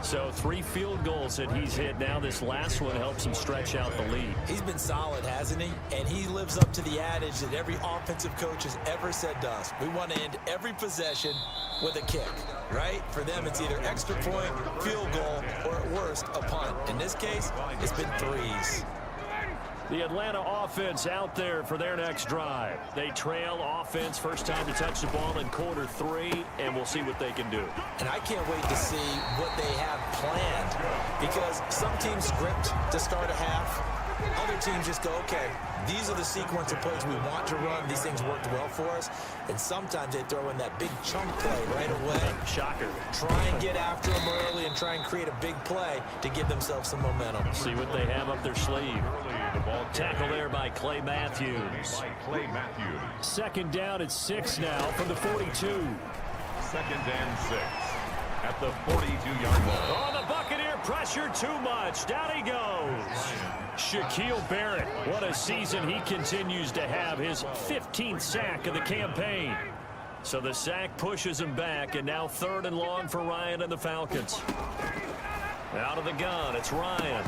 So 3 field goals that he's hit now. This last one helps him stretch out the lead. He's been solid, hasn't he? And he lives up to the adage that every offensive coach has ever said to us. We want to end every possession with a kick, right? For them, it's either extra point, field goal, or at worst, a punt. In this case, it's been 3s. The Atlanta offense out there for their next drive. They trail offense, first time to touch the ball in quarter 3, and we'll see what they can do. And I can't wait to see what they have planned, because some teams script to start a half. Other teams just go, okay, these are the sequence of plays we want to run. These things worked well for us. And sometimes they throw in that big chunk play right away. Shocker. Try and get after them early and try and create a big play to give themselves some momentum. See what they have up their sleeve. Tackle there by Clay Matthews. Second down at 6 now from the 42. 2nd and 6 at the 42-yard line. Oh, the Buccaneer pressure too much. Down he goes. Shaquille Barrett, what a season he continues to have. His 15th sack of the campaign. So the sack pushes him back, and now 3rd and long for Ryan and the Falcons. Out of the gun, it's Ryan.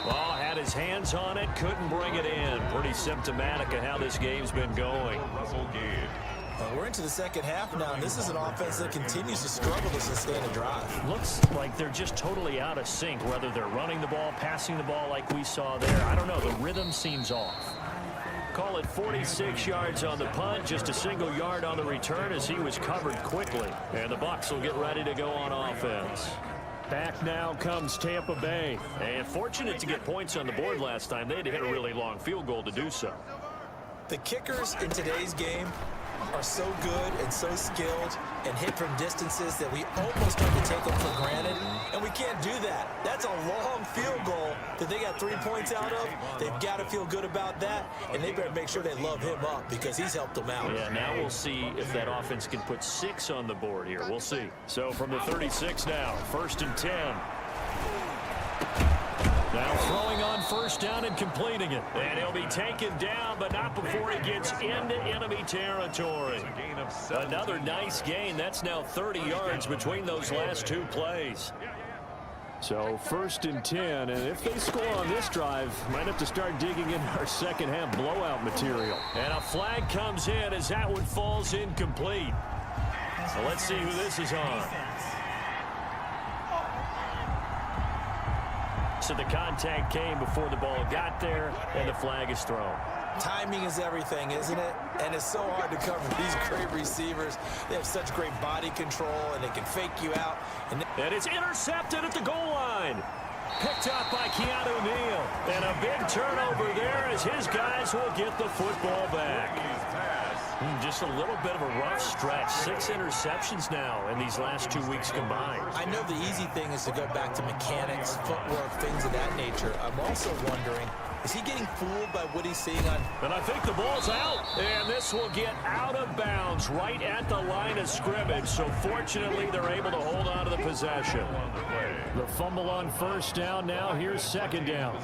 Ball had his hands on it, couldn't bring it in. Pretty symptomatic of how this game's been going. We're into the second half now, and this is an offense that continues to struggle to sustain a drive. Looks like they're just totally out of sync, whether they're running the ball, passing the ball like we saw there. I don't know, the rhythm seems off. Call it 46 yards on the punt, just a single yard on the return as he was covered quickly. And the Bucs will get ready to go on offense. Back now comes Tampa Bay. And fortunate to get points on the board last time. They had to hit a really long field goal to do so. The kickers in today's game are so good and so skilled and hit from distances that we almost start to take them for granted, and we can't do that. That's a long field goal that they got 3 points out of. They've got to feel good about that, and they better make sure they love him up because he's helped them out. Yeah, now we'll see if that offense can put 6 on the board here. We'll see. So from the 36 now, 1st and 10. Now throwing on 1st down and completing it. And he'll be taken down, but not before he gets into enemy territory. Another nice gain. That's now 30 yards between those last 2 plays. So 1st and 10, and if they score on this drive, might have to start digging in our second half blowout material. And a flag comes in as that one falls incomplete. So let's see who this is on. So the contact came before the ball got there, and the flag is thrown. Timing is everything, isn't it? And it's so hard to cover these great receivers. They have such great body control, and they can fake you out. And it's intercepted at the goal line. Picked up by Keanu Neal. And a big turnover there as his guys will get the football back. Just a little bit of a rough stretch. 6 interceptions now in these last 2 weeks combined. I know the easy thing is to go back to mechanics, footwork, things of that nature. I'm also wondering, is he getting fooled by what he's seeing on? And I think the ball's out. And this will get out of bounds right at the line of scrimmage. So fortunately, they're able to hold on to the possession. The fumble on 1st down. Now here's 2nd down.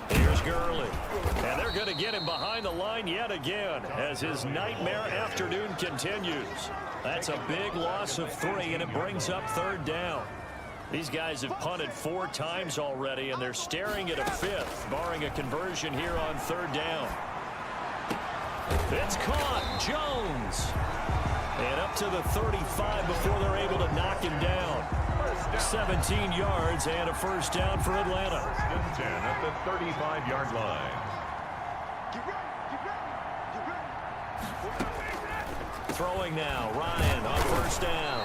Here's Gurley. And they're going to get him behind the line yet again as his nightmare afternoon continues. That's a big loss of 3, and it brings up 3rd down. These guys have punted 4 times already, and they're staring at a 5th, barring a conversion here on 3rd down. It's caught. Jones. And up to the 35 before they're able to knock him down. 17 yards and a first down for Atlanta. 10 at the 35-yard line. Throwing now, Ryan on first down.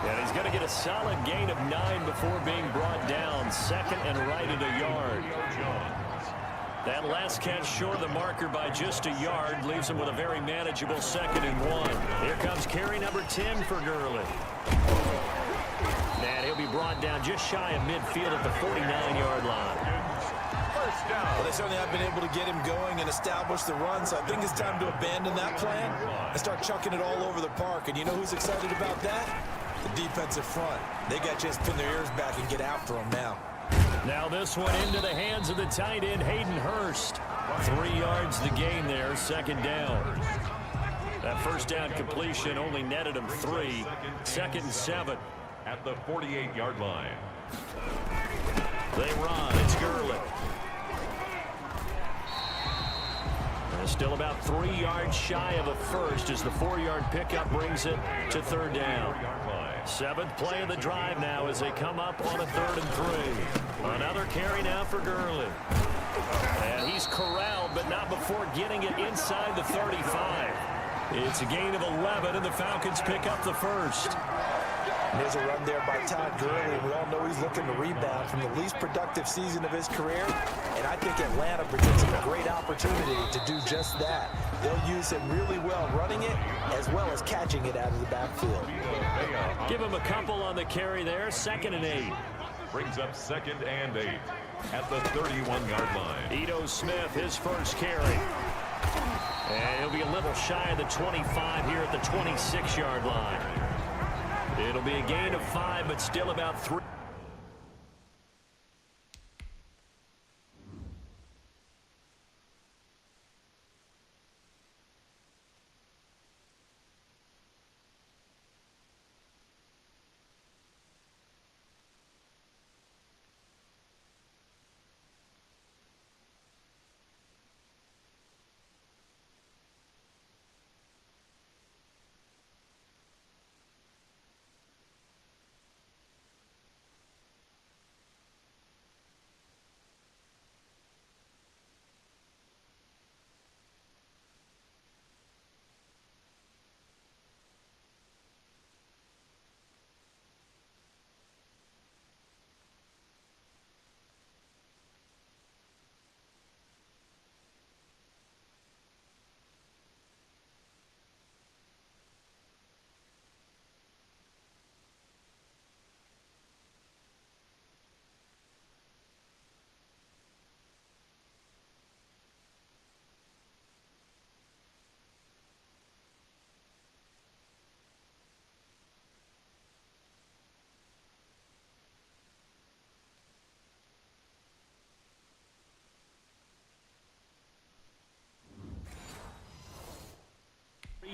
And he's going to get a solid gain of 9 before being brought down. Second and right at a yard. That last catch short of the marker by just a yard leaves him with a very manageable 2nd and 1. Here comes carry number 10 for Gurley. And he'll be brought down just shy of midfield at the 49-yard line. Well, they certainly have been able to get him going and establish the run, so I think it's time to abandon that plan and start chucking it all over the park. And you know who's excited about that? The defensive front. They got a chance to pin their ears back and get after him now. Now this one into the hands of the tight end, Hayden Hurst. 3 yards the gain there, 2nd down. That first down completion only netted him 3. 2nd and 7. At the 48-yard line. They run. It's Gurley. And still about 3 yards shy of a first as the 4-yard pickup brings it to 3rd down. 7th play of the drive now as they come up on a 3rd and 3. Another carry now for Gurley. And he's corralled, but not before getting it inside the 35. It's a gain of 11, and the Falcons pick up the first. There's a run there by Todd Gurley. We all know he's looking to rebound from the least productive season of his career. And I think Atlanta presents him a great opportunity to do just that. They'll use him really well running it as well as catching it out of the backfield. Give him a couple on the carry there. 2nd and 8. Brings up 2nd and 8 at the 31-yard line. Ito Smith, his first carry. And he'll be a little shy of the 25 here at the 26-yard line. It'll be a gain of 5, but still about 3.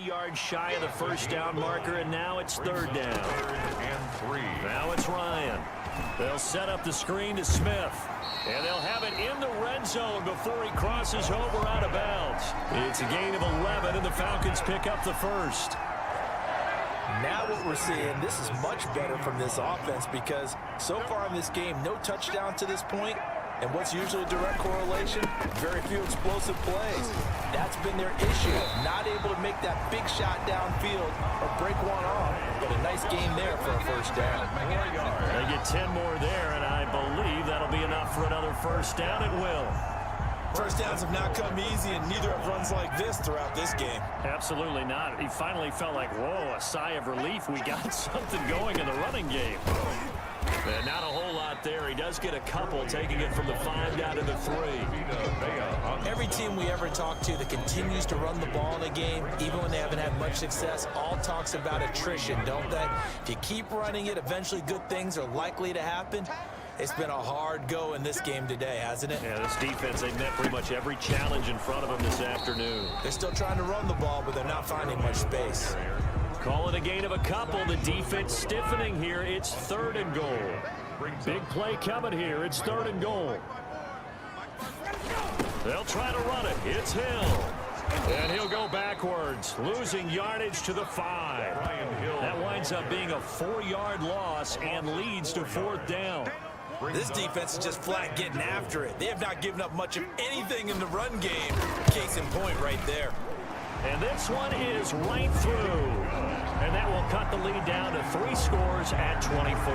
Yards shy of the first down marker, and now it's 3rd down. 3rd and 3. Now it's Ryan. They'll set up the screen to Smith. And they'll have it in the red zone before he crosses over out of bounds. It's a gain of 11, and the Falcons pick up the first. Now what we're seeing, this is much better from this offense because so far in this game, no touchdown to this point. And what's usually a direct correlation? Very few explosive plays. That's been their issue. Not able to make that big shot downfield or break one off. But a nice game there for a first down. They get 10 more there, and I believe that'll be enough for another first down. It will. First downs have not come easy, and neither have runs like this throughout this game. Absolutely not. He finally felt like, whoa, a sigh of relief. We got something going in the running game. And not a whole lot there. He does get a couple, taking it from the 5 down to the 3. Every team we ever talk to that continues to run the ball in a game, even when they haven't had much success, all talks about attrition, don't they? If you keep running it, eventually good things are likely to happen. It's been a hard go in this game today, hasn't it? Yeah, this defense, they've met pretty much every challenge in front of them this afternoon. They're still trying to run the ball, but they're not finding much space. Call it a gain of a couple. The defense stiffening here. It's 3rd and goal. Big play coming here. It's 3rd and goal. They'll try to run it. It's Hill. And he'll go backwards, losing yardage to the 5. That winds winds up being a 4-yard loss and leads to 4th down. This defense is just flat getting after it. They have not given up much of anything in the run game. Case in point right there. And this one is right through. And that will cut the lead down to 3 scores at 24.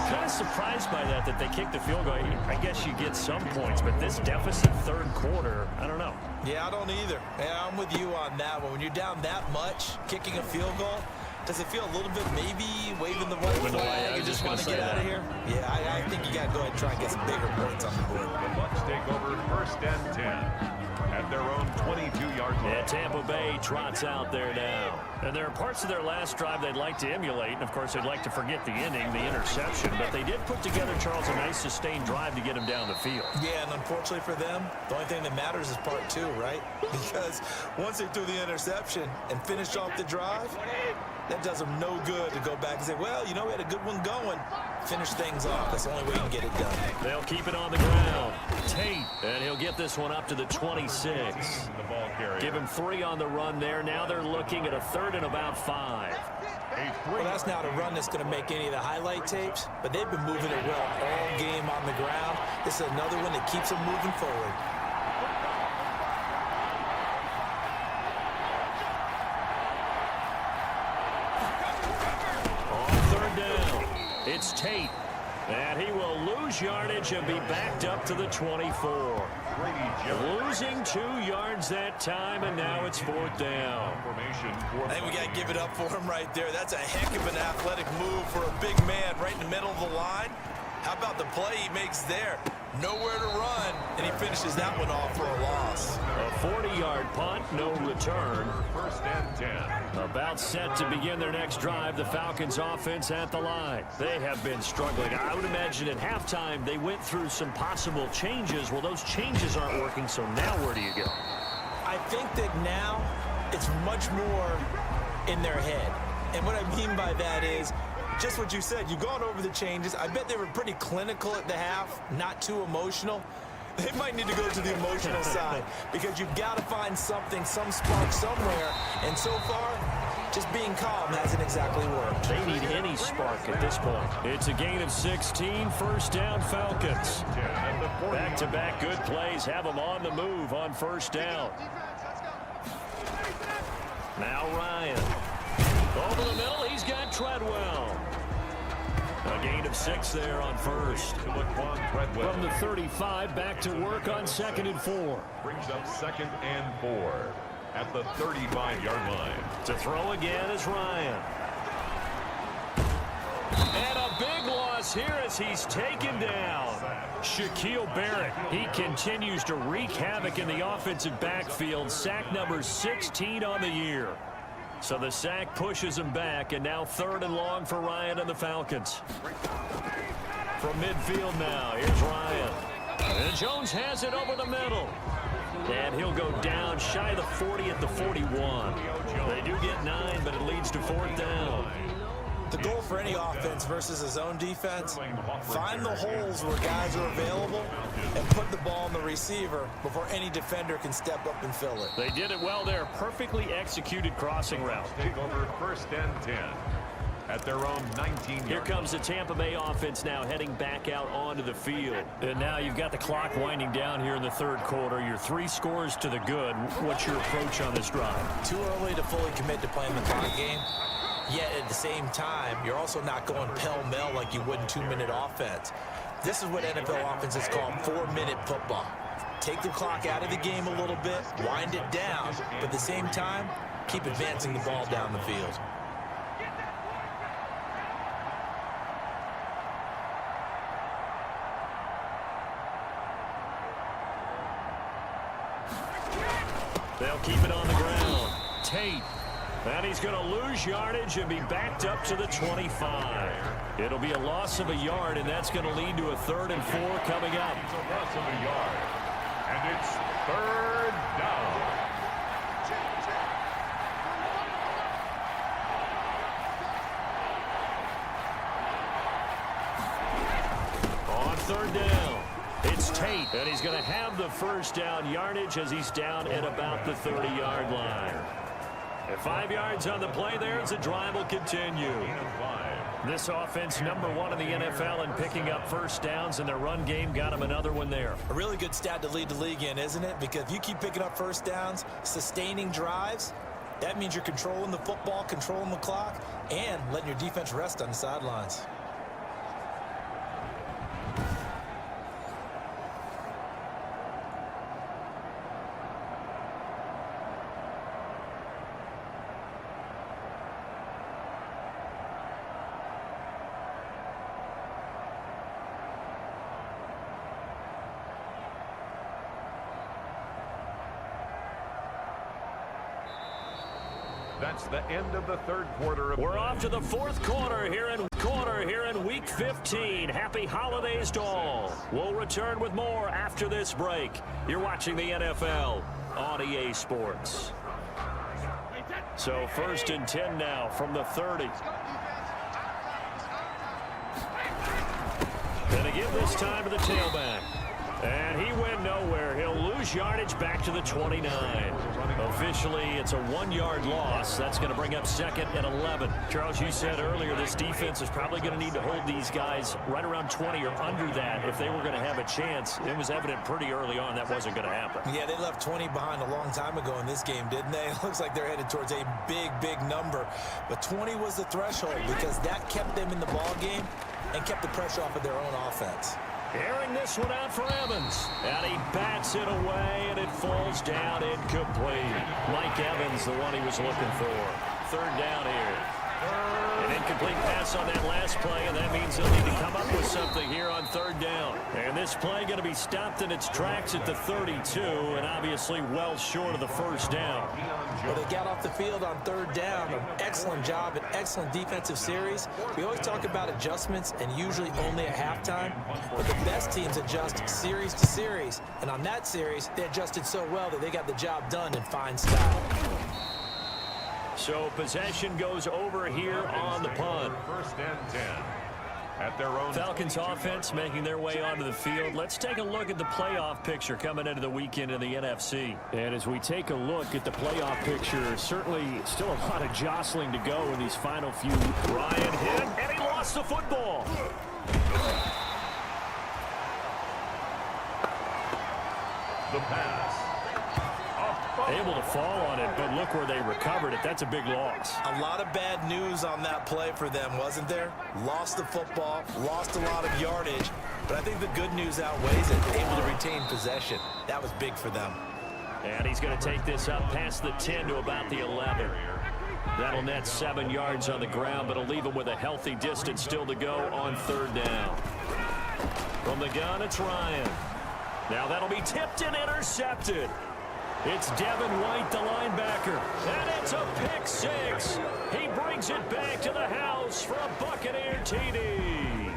Kind of surprised by that they kicked the field goal. I guess you get some points, but this deficit third quarter, I don't know. Yeah, I don't either. Yeah, I'm with you on that one. When you're down that much, kicking a field goal, does it feel a little bit maybe waving the white flag and just want to get out of here? Yeah, I think you got to go ahead and try and get some bigger points on the board. The Bucs take over 1st and 10 at their own 22-yard line. And Tampa Bay trots out there now. And there are parts of their last drive they'd like to emulate. And, of course, they'd like to forget the ending, the interception. But they did put together, Charles, a nice sustained drive to get him down the field. Yeah, and unfortunately for them, the only thing that matters is part 2, right? Because once they threw the interception and finished off the drive, that does them no good to go back and say, well, you know, we had a good one going. Finish things off. That's the only way you can get it done. They'll keep it on the ground. Tate, and he'll get this one up to the 26. Give him 3 on the run there. Now they're looking at a 3rd and about 5. Well, that's not a run that's going to make any of the highlight tapes, but they've been moving it well all game on the ground. This is another one that keeps them moving forward. It's Tate, and he will lose yardage and be backed up to the 24. Losing 2 yards that time, and now it's 4th down. I think we got to give it up for him right there. That's a heck of an athletic move for a big man right in the middle of the line. How about the play he makes there? Nowhere to run, and he finishes that one off for a loss. A 40-yard punt, no return. 1st and 10. About set to begin their next drive, the Falcons offense at the line. They have been struggling. I would imagine at halftime they went through some possible changes. Well, those changes aren't working, so now where do you go? I think that now it's much more in their head. And what I mean by that is just what you said. You've gone over the changes. I bet they were pretty clinical at the half, not too emotional. They might need to go to the emotional side because you've got to find something, some spark somewhere. And so far, just being calm hasn't exactly worked. They need any spark at this point. It's a gain of 16, 1st down Falcons. Back-to-back good plays have them on the move on 1st down. Now Ryan. Over the middle, he's got Treadwell. A gain of 6 there on 1st. From the 35, back to work on 2nd and 4. Brings up 2nd and 4 at the 35-yard line. To throw again is Ryan. And a big loss here as he's taken down. Shaquille Barrett, he continues to wreak havoc in the offensive backfield. Sack number 16 on the year. So the sack pushes him back, and now 3rd and long for Ryan and the Falcons. From midfield now, here's Ryan. And Jones has it over the middle. And he'll go down shy of the 40 at the 41. They do get 9, but it leads to 4th down. The goal for any offense versus his own defense, find the holes where guys are available and put the ball on the receiver before any defender can step up and fill it. They did it well there. Perfectly executed crossing route. Take over 1st and 10 at their own 19-yard. Here comes the Tampa Bay offense now heading back out onto the field. And now you've got the clock winding down here in the 3rd quarter. You're 3 scores to the good. What's your approach on this drive? Too early to fully commit to playing the clock game. Yet at the same time, you're also not going pell-mell like you would in 2-minute offense. This is what NFL offenses call 4-minute football. Take the clock out of the game a little bit, wind it down, but at the same time, keep advancing the ball down the field. They'll keep it on the ground. Tate. And he's going to lose yardage and be backed up to the 25. It'll be a loss of a yard, and that's going to lead to a 3rd and 4 coming up. It's a loss of a yard, and it's 3rd down. On 3rd down, it's Tate, and he's going to have the 1st down yardage as he's down at about the 30-yard line. And 5 yards on the play there as the drive will continue. This offense #1 in the NFL in picking up first downs, and their run game got them another one there. A really good stat to lead the league in, isn't it? Because if you keep picking up first downs, sustaining drives, that means you're controlling the football, controlling the clock, and letting your defense rest on the sidelines. That's the end of the third quarter. We're off to the fourth quarter here in Week 15. Happy holidays to all. We'll return with more after this break. You're watching the NFL on EA Sports. So 1st and 10 now from the 30. Gonna give this time to the tailback. And he went nowhere. He'll lose yardage back to the 29. Officially, it's a 1-yard loss. That's going to bring up 2nd and 11. Charles, you said earlier this defense is probably going to need to hold these guys right around 20 or under that if they were going to have a chance. It was evident pretty early on that wasn't going to happen. Yeah, they left 20 behind a long time ago in this game, didn't they? It looks like they're headed towards a big number. But 20 was the threshold because that kept them in the ball game and kept the pressure off of their own offense. Airing this one out for Evans. And he bats it away, and it falls down incomplete. Mike Evans, the one he was looking for. 3rd down here. An incomplete pass on that last play, and that means they'll need to come up with something here on 3rd down. And this play going to be stopped in its tracks at the 32, and obviously well short of the 1st down. Well, they got off the field on 3rd down. An excellent job, an excellent defensive series. We always talk about adjustments, and usually only at halftime. But the best teams adjust series to series. And on that series, they adjusted so well that they got the job done in fine style. So possession goes over here on the punt. 1st and 10. At their own Falcons offense making their way onto the field. Let's take a look at the playoff picture coming into the weekend in the NFC. And as we take a look at the playoff picture, certainly still a lot of jostling to go in these final few. Ryan hit, and he lost the football. the pass. Able to fall on it, but look where they recovered it. That's a big loss. A lot of bad news on that play for them, wasn't there? Lost the football, lost a lot of yardage, but I think the good news outweighs it. Able to retain possession. That was big for them. And he's going to take this up past the 10 to about the 11. That'll net 7 yards on the ground, but it'll leave him with a healthy distance still to go on 3rd down. From the gun, it's Ryan. Now that'll be tipped and intercepted. It's Devin White, the linebacker, and it's a pick six. He brings it back to the house for a Buccaneer TD.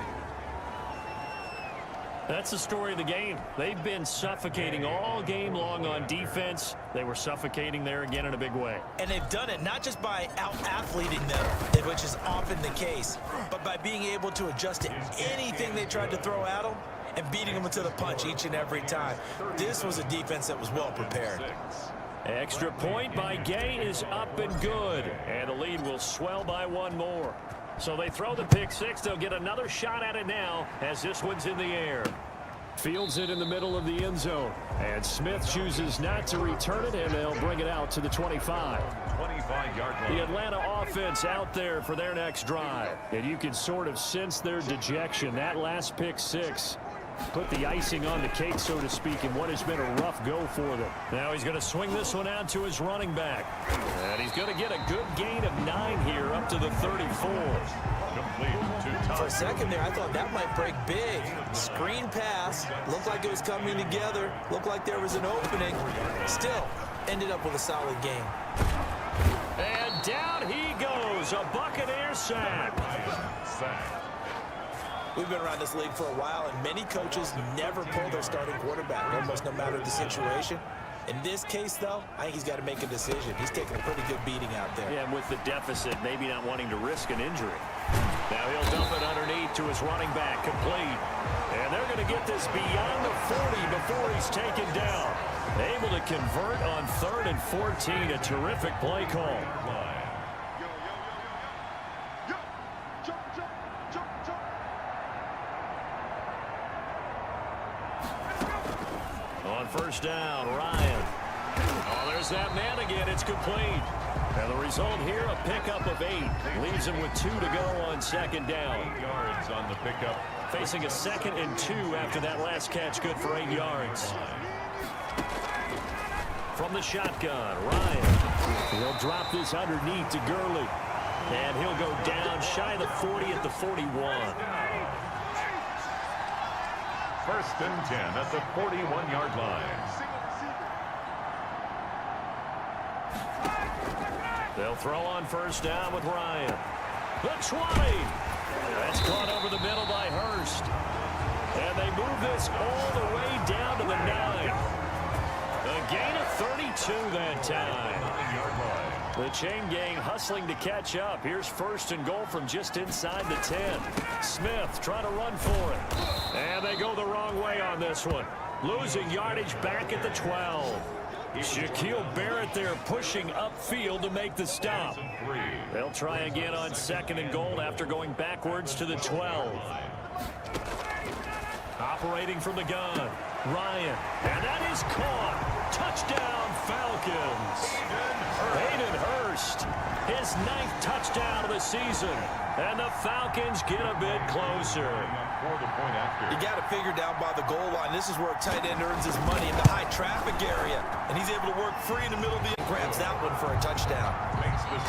That's the story of the game. They've been suffocating all game long on defense. They were suffocating there again in a big way. And they've done it not just by out-athleting them, which is often the case, but by being able to adjust to anything they tried to throw at them and beating them to the punch each and every time. This was a defense that was well prepared. Extra point by Gay is up and good. And the lead will swell by 1 more. So they throw the pick six. They'll get another shot at it now as this one's in the air. Fields it in the middle of the end zone. And Smith chooses not to return it, and they'll bring it out to the 25. 25-yard line. The Atlanta offense out there for their next drive. And you can sort of sense their dejection. That last pick six put the icing on the cake, so to speak, in what has been a rough go for them. Now he's going to swing this one out to his running back. And he's going to get a good gain of 9 here up to the 34. For a second there, I thought that might break big. Screen pass. Looked like it was coming together. Looked like there was an opening. Still, ended up with a solid game. And down he goes. A Buccaneer sack. We've been around this league for a while, and many coaches never pull their starting quarterback, almost no matter the situation. In this case, though, I think he's got to make a decision. He's taking a pretty good beating out there. Yeah, and with the deficit, maybe not wanting to risk an injury. Now he'll dump it underneath to his running back, complete. And they're going to get this beyond the 40 before he's taken down. Able to convert on 3rd and 14. A terrific play call. On first down, Ryan. Oh, there's that man again. It's complete. And the result here, a pickup of 8. Leaves him with 2 to go on 2nd down. 8 yards on the pickup. Facing a 2nd and 2 after that last catch, good for 8 yards. From the shotgun, Ryan. He'll drop this underneath to Gurley. And he'll go down shy of the 40 at the 41. 1st and 10 at the 41-yard line. They'll throw on first down with Ryan. The 20. That's caught over the middle by Hurst. And they move this all the way down to the 9. A gain of 32 that time. The chain gang hustling to catch up. Here's 1st and goal from just inside the 10. Smith trying to run for it. And they go the wrong way on this one. Losing yardage back at the 12. Shaquille Barrett there pushing upfield to make the stop. They'll try again on 2nd and goal after going backwards to the 12. Operating from the gun, Ryan. And that is caught. Touchdown, Falcons. Hayden Hurst, his 9th touchdown of the season. And the Falcons get a bit closer. You got to figure down by the goal line. This is where a tight end earns his money in the high traffic area. And he's able to work free in the middle of the grabs that one for a touchdown.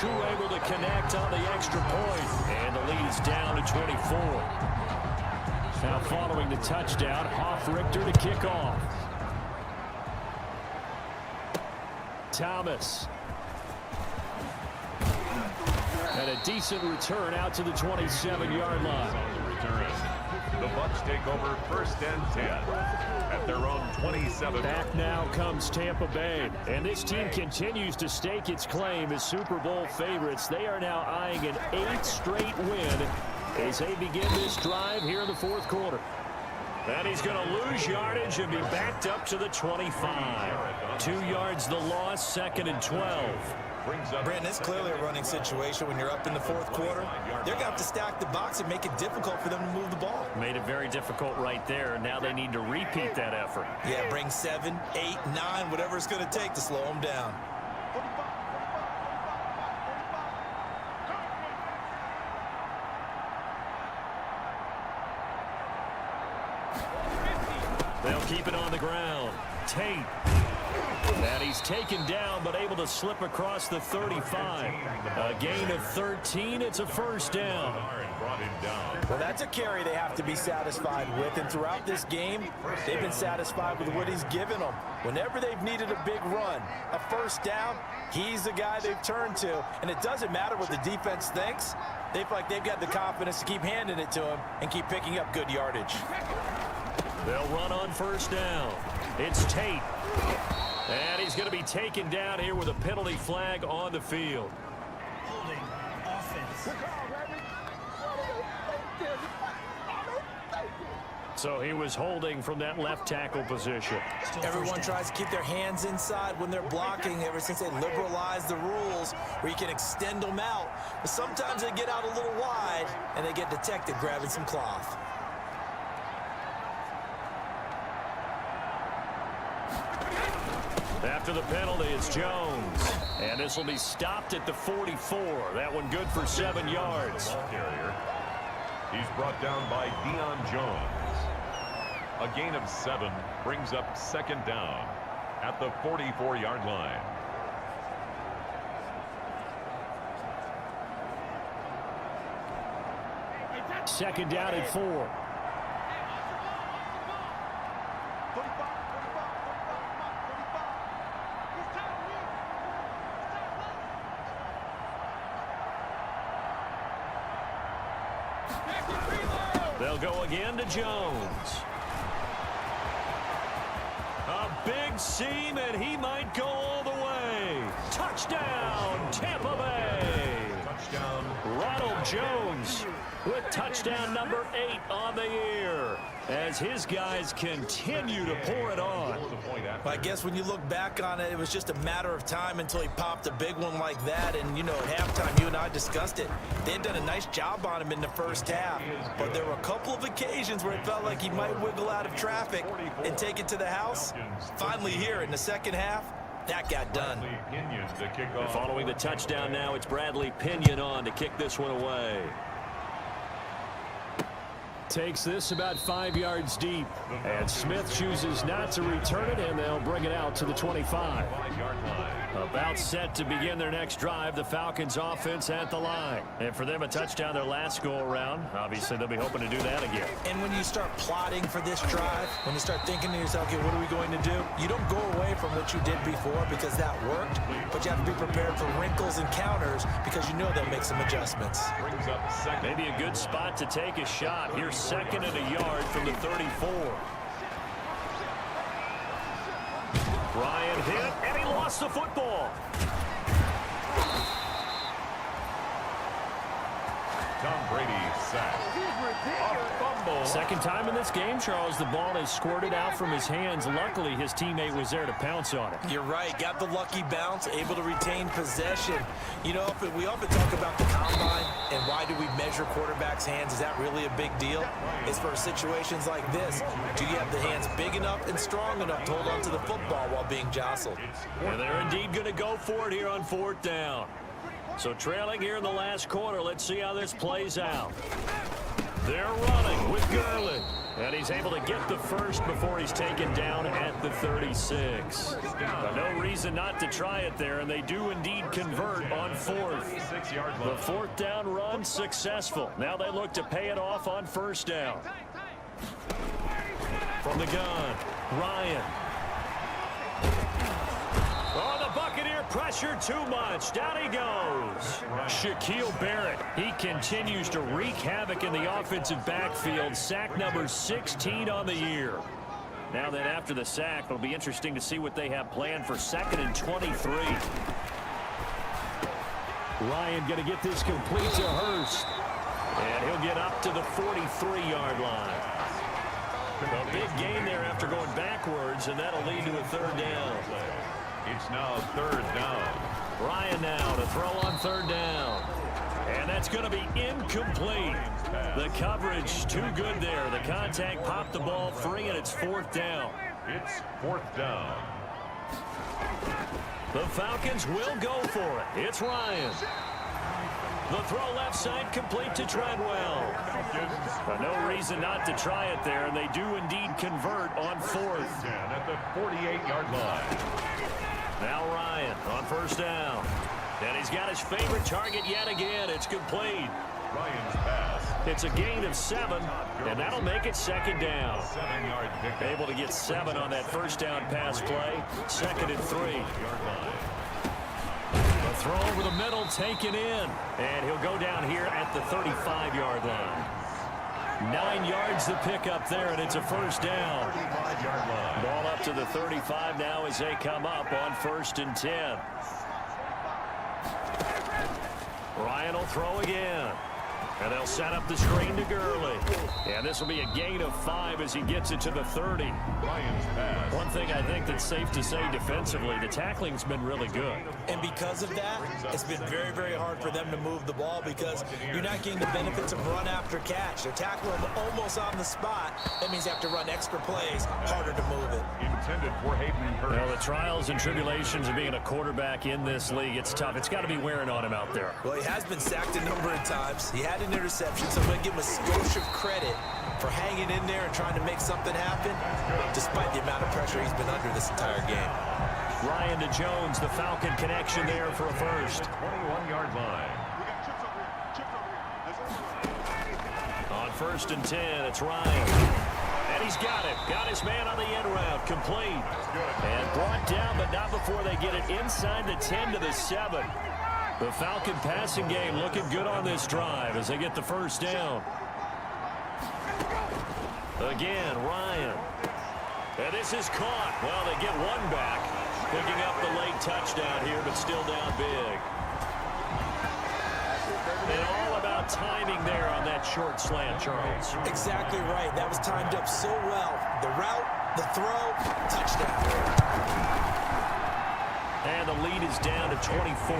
Koo able to connect on the extra point. And the lead is down to 24. Now following the touchdown, Hoff-Richter to kick off. Thomas. And a decent return out to the 27-yard line. The Bucs take over 1st and 10 at their own 27. Back now comes Tampa Bay. And this team continues to stake its claim as Super Bowl favorites. They are now eyeing an 8th straight win as they begin this drive here in the 4th quarter. And he's going to lose yardage and be backed up to the 25. 2 yards the loss, 2nd and 12. Brandon, it's clearly a running situation when you're up in the 4th quarter. They're going to have to stack the box and make it difficult for them to move the ball. Made it very difficult right there. Now they need to repeat that effort. Yeah, bring 7, 8, 9, whatever it's going to take to slow them down. They'll keep it on the ground. Tate. And he's taken down, but able to slip across the 35. A gain of 13. It's a 1st down. Well, that's a carry they have to be satisfied with. And throughout this game, they've been satisfied with what he's given them. Whenever they've needed a big run, a 1st down, he's the guy they've turned to. And it doesn't matter what the defense thinks. They feel like they've got the confidence to keep handing it to him and keep picking up good yardage. They'll run on 1st down. It's Tate. And he's going to be taken down here with a penalty flag on the field. Holding offense. So he was holding from that left tackle position. Everyone tries to keep their hands inside when they're blocking ever since they liberalized the rules where you can extend them out. But sometimes they get out a little wide and they get detected grabbing some cloth. After the penalty, it's Jones. And this will be stopped at the 44. That one good for 7 yards. He's brought down by Deion Jones. A gain of 7 brings up 2nd down at the 44-yard line. Second down at 4. They'll go again to Jones. A big seam, and he might go all the way. Touchdown, Tampa Bay. Touchdown. Ronald Jones with touchdown number 8 on the year as his guys continue to pour it on. I guess when you look back on it, it was just a matter of time until he popped a big one like that. And, you know, at halftime, you and I discussed it. They had done a nice job on him in the first half. But there were a couple of occasions where it felt like he might wiggle out of traffic and take it to the house. Finally here in the second half, that got done. And following the touchdown now, it's Bradley Pinion on to kick this one away. Takes this about 5 yards deep. And Smith chooses not to return it, and they'll bring it out to the 25. About set to begin their next drive, the Falcons offense at the line. And for them, a touchdown their last go-around. Obviously, they'll be hoping to do that again. And when you start plotting for this drive, when you start thinking to yourself, okay, what are we going to do? You don't go away from what you did before because that worked, but you have to be prepared for wrinkles and counters because you know they'll make some adjustments. Maybe a good spot to take a shot. Here's second and a yard from the 34. Ryan hit, and he lost the football. Tom Brady sacked. A fumble. Second time in this game, Charles, the ball has squirted out from his hands. Luckily, his teammate was there to pounce on it. You're right. Got the lucky bounce, able to retain possession. You know, we often talk about the combine and why do we measure quarterbacks' hands. Is that really a big deal? It's for situations like this. Do you have the hands big enough and strong enough to hold on to the football while being jostled? And they're indeed going to go for it here on 4th down. So trailing here in the last quarter, let's see how this plays out. They're running with Gurley. And he's able to get the first before he's taken down at the 36. But no reason not to try it there, and they do indeed convert on 4th. The 4th down run successful. Now they look to pay it off on 1st down. From the gun, Ryan. Oh, the Buccaneer pressure too much. Down he goes. Shaquille Barrett. He continues to wreak havoc in the offensive backfield. Sack number 16 on the year. Now then, after the sack, it'll be interesting to see what they have planned for 2nd and 23. Ryan going to get this complete to Hurst. And he'll get up to the 43-yard line. A big gain there after going backwards, and that'll lead to a 3rd down. It's now 3rd down. Ryan now to throw on 3rd down. And that's going to be incomplete. The coverage too good there. The contact popped the ball free, and it's 4th down. It's 4th down. The Falcons will go for it. It's Ryan. The throw left side complete to Treadwell. But no reason not to try it there, and they do indeed convert on 4th. At the 48-yard line. Now Ryan on 1st down. And he's got his favorite target yet again. It's complete. Ryan's pass. It's a gain of 7, and that'll make it 2nd down. 7-yard pickup. Able to get 7 on that 1st down pass play. 2nd and 3. The throw over the middle taken in. And he'll go down here at the 35-yard line. 9 yards the pickup there, and it's a 1st down. Ball up to the 35 now as they come up on 1st and 10. Ryan will throw again. And they'll set up the screen to Gurley. And this will be a gain of 5 as he gets it to the 30. Ryan's pass. One thing I think that's safe to say defensively, the tackling's been really good. And because of that, it's been very, very hard for them to move the ball because you're not getting the benefits of run after catch. They're tackling them almost on the spot. That means you have to run extra plays, harder to move it. Intended for Hayden Hurst. Well, the trials and tribulations of being a quarterback in this league, it's tough. It's got to be wearing on him out there. Well, he has been sacked a number of times. He had an interception, so I'm going to give him a skosh of credit for hanging in there and trying to make something happen, despite the amount of pressure he's been under this entire game. Ryan to Jones, the Falcon connection there for a first. 21-yard line. On 1st and 10, it's Ryan. And he's got it. Got his man on the end route. Complete. And brought down, but not before they get it inside the 10 to the 7. The Falcon passing game looking good on this drive as they get the 1st down. Again, Ryan. And this is caught. Well, they get one back. Picking up the late touchdown here, but still down big. And all about timing there on that short slant, Charles. Exactly right. That was timed up so well. The route, the throw, touchdown. And the lead is down to 24.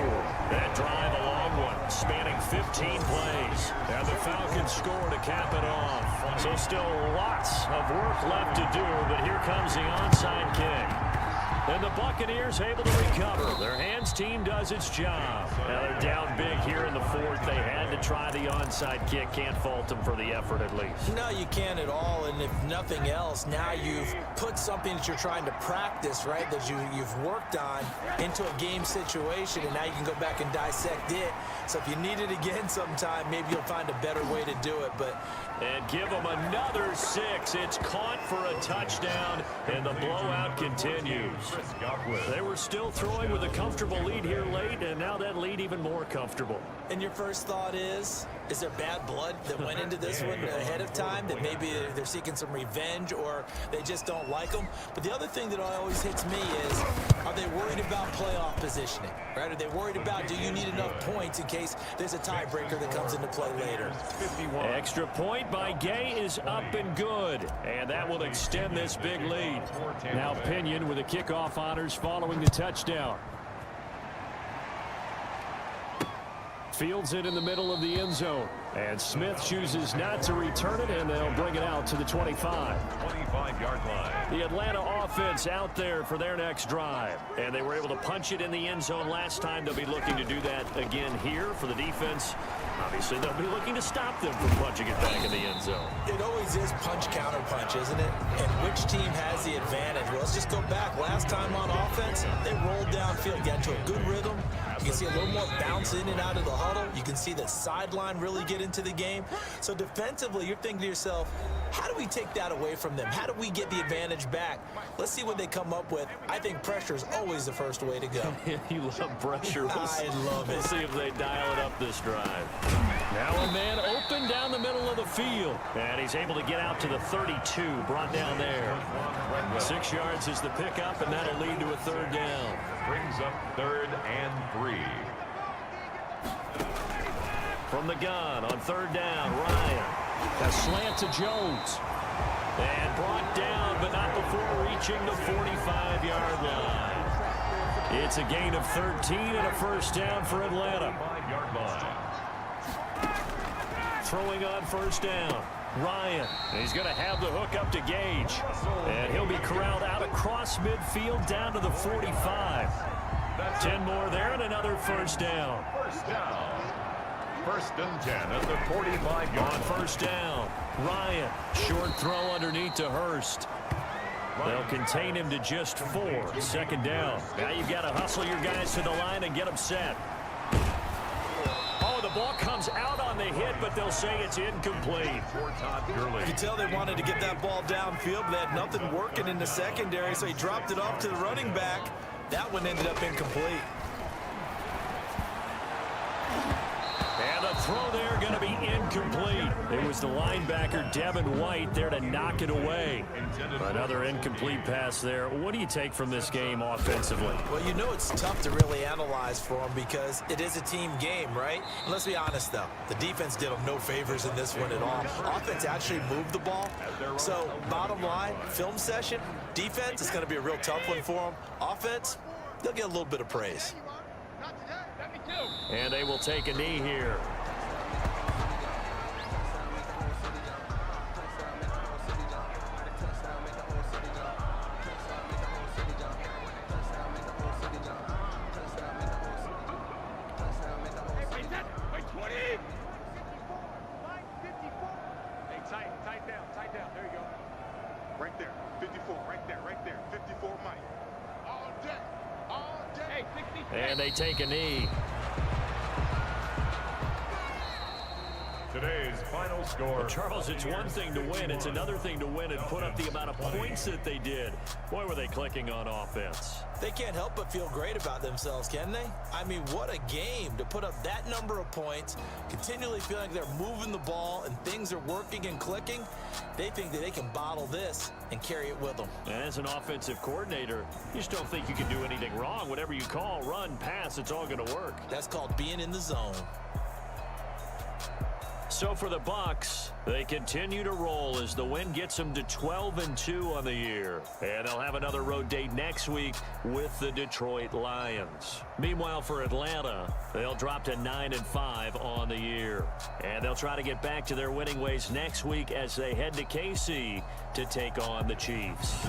That drive, a long one, spanning 15 plays. And the Falcons score to cap it off. So still lots of work left to do, but here comes the onside kick. And the Buccaneers able to recover. Their hands team does its job. Now they're down big here in the fourth. They had to try the onside kick. Can't fault them for the effort at least. No, you can't at all. And if nothing else, now you've put something that you're trying to practice, right, that you've worked on into a game situation, and now you can go back and dissect it. So if you need it again sometime, maybe you'll find a better way to do it. And give them another 6. It's caught for a touchdown, and the blowout continues. They were still throwing with a comfortable lead here late, and now that lead even more comfortable. And your first thought is there bad blood that went into this one ahead of time, that maybe they're seeking some revenge or they just don't like them? But the other thing that always hits me is, are they worried about playoff positioning, right? Are they worried about, do you need enough points in case there's a tiebreaker that comes into play later? Extra point by Gay is up and good, and that will extend this big lead. Now Pinion with the kickoff honors following the touchdown. Fields it in the middle of the end zone. And Smith chooses not to return it, and they'll bring it out to the 25. 25-yard line. The Atlanta offense out there for their next drive. And they were able to punch it in the end zone last time. They'll be looking to do that again here for the defense. Obviously, they'll be looking to stop them from punching it back in the end zone. It always is punch-counter-punch, isn't it? And which team has the advantage? Well, let's just go back. Last time on offense, they rolled downfield, got into a good rhythm. You can see a little more bounce in and out of the huddle. You can see the sideline really get into the game. So defensively, you're thinking to yourself, how do we take that away from them? How do we get the advantage back? Let's see what they come up with. I think pressure is always the first way to go. You love pressure. I love it. We'll see if they dial it up this drive. Now a man open down the middle of the field. And he's able to get out to the 32, brought down there. 6 yards is the pickup, and that'll lead to a third down. Brings up 3rd and 3. From the gun on 3rd down, Ryan. A slant to Jones. And brought down, but not before reaching the 45-yard line. It's a gain of 13 and a first down for Atlanta. 5-yard line. Throwing on first down, Ryan. He's going to have the hook up to Gage. And he'll be corralled out across midfield down to the 45. 10 more there and another first down. First down. 1st and 10 at the 45-yard line. On first down, Ryan. Short throw underneath to Hurst. They'll contain him to just 4. 2nd down. Now you've got to hustle your guys to the line and get them set. Oh, the ball comes out on the hit, but they'll say it's incomplete. You can tell they wanted to get that ball downfield, but they had nothing working in the secondary, so he dropped it off to the running back. That one ended up incomplete. And the throw there going to be incomplete. It was the linebacker, Devin White, there to knock it away. Another incomplete pass there. What do you take from this game offensively? Well, you know it's tough to really analyze for them because it is a team game, right? And let's be honest, though. The defense did them no favors in this one at all. Offense actually moved the ball. So, bottom line, film session, defense is going to be a real tough one for them. Offense, they'll get a little bit of praise. And they will take a knee here. And they take a knee. Today's final score. Well, Charles, it's one thing to win. It's another thing to win and put up the amount of points that they did. Boy, were they clicking on offense. They can't help but feel great about themselves, can they? I mean, what a game to put up that number of points, continually feeling like they're moving the ball and things are working and clicking. They think that they can bottle this and carry it with them. As an offensive coordinator, you just don't think you can do anything wrong. Whatever you call, run, pass, it's all going to work. That's called being in the zone. So for the Bucs, they continue to roll as the win gets them to 12-2 on the year. And they'll have another road date next week with the Detroit Lions. Meanwhile, for Atlanta, they'll drop to 9-5 on the year. And they'll try to get back to their winning ways next week as they head to KC to take on the Chiefs.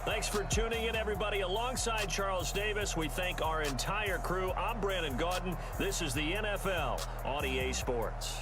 Thanks for tuning in, everybody. Alongside Charles Davis, we thank our entire crew. I'm Brandon Gaudin. This is the NFL on EA Sports.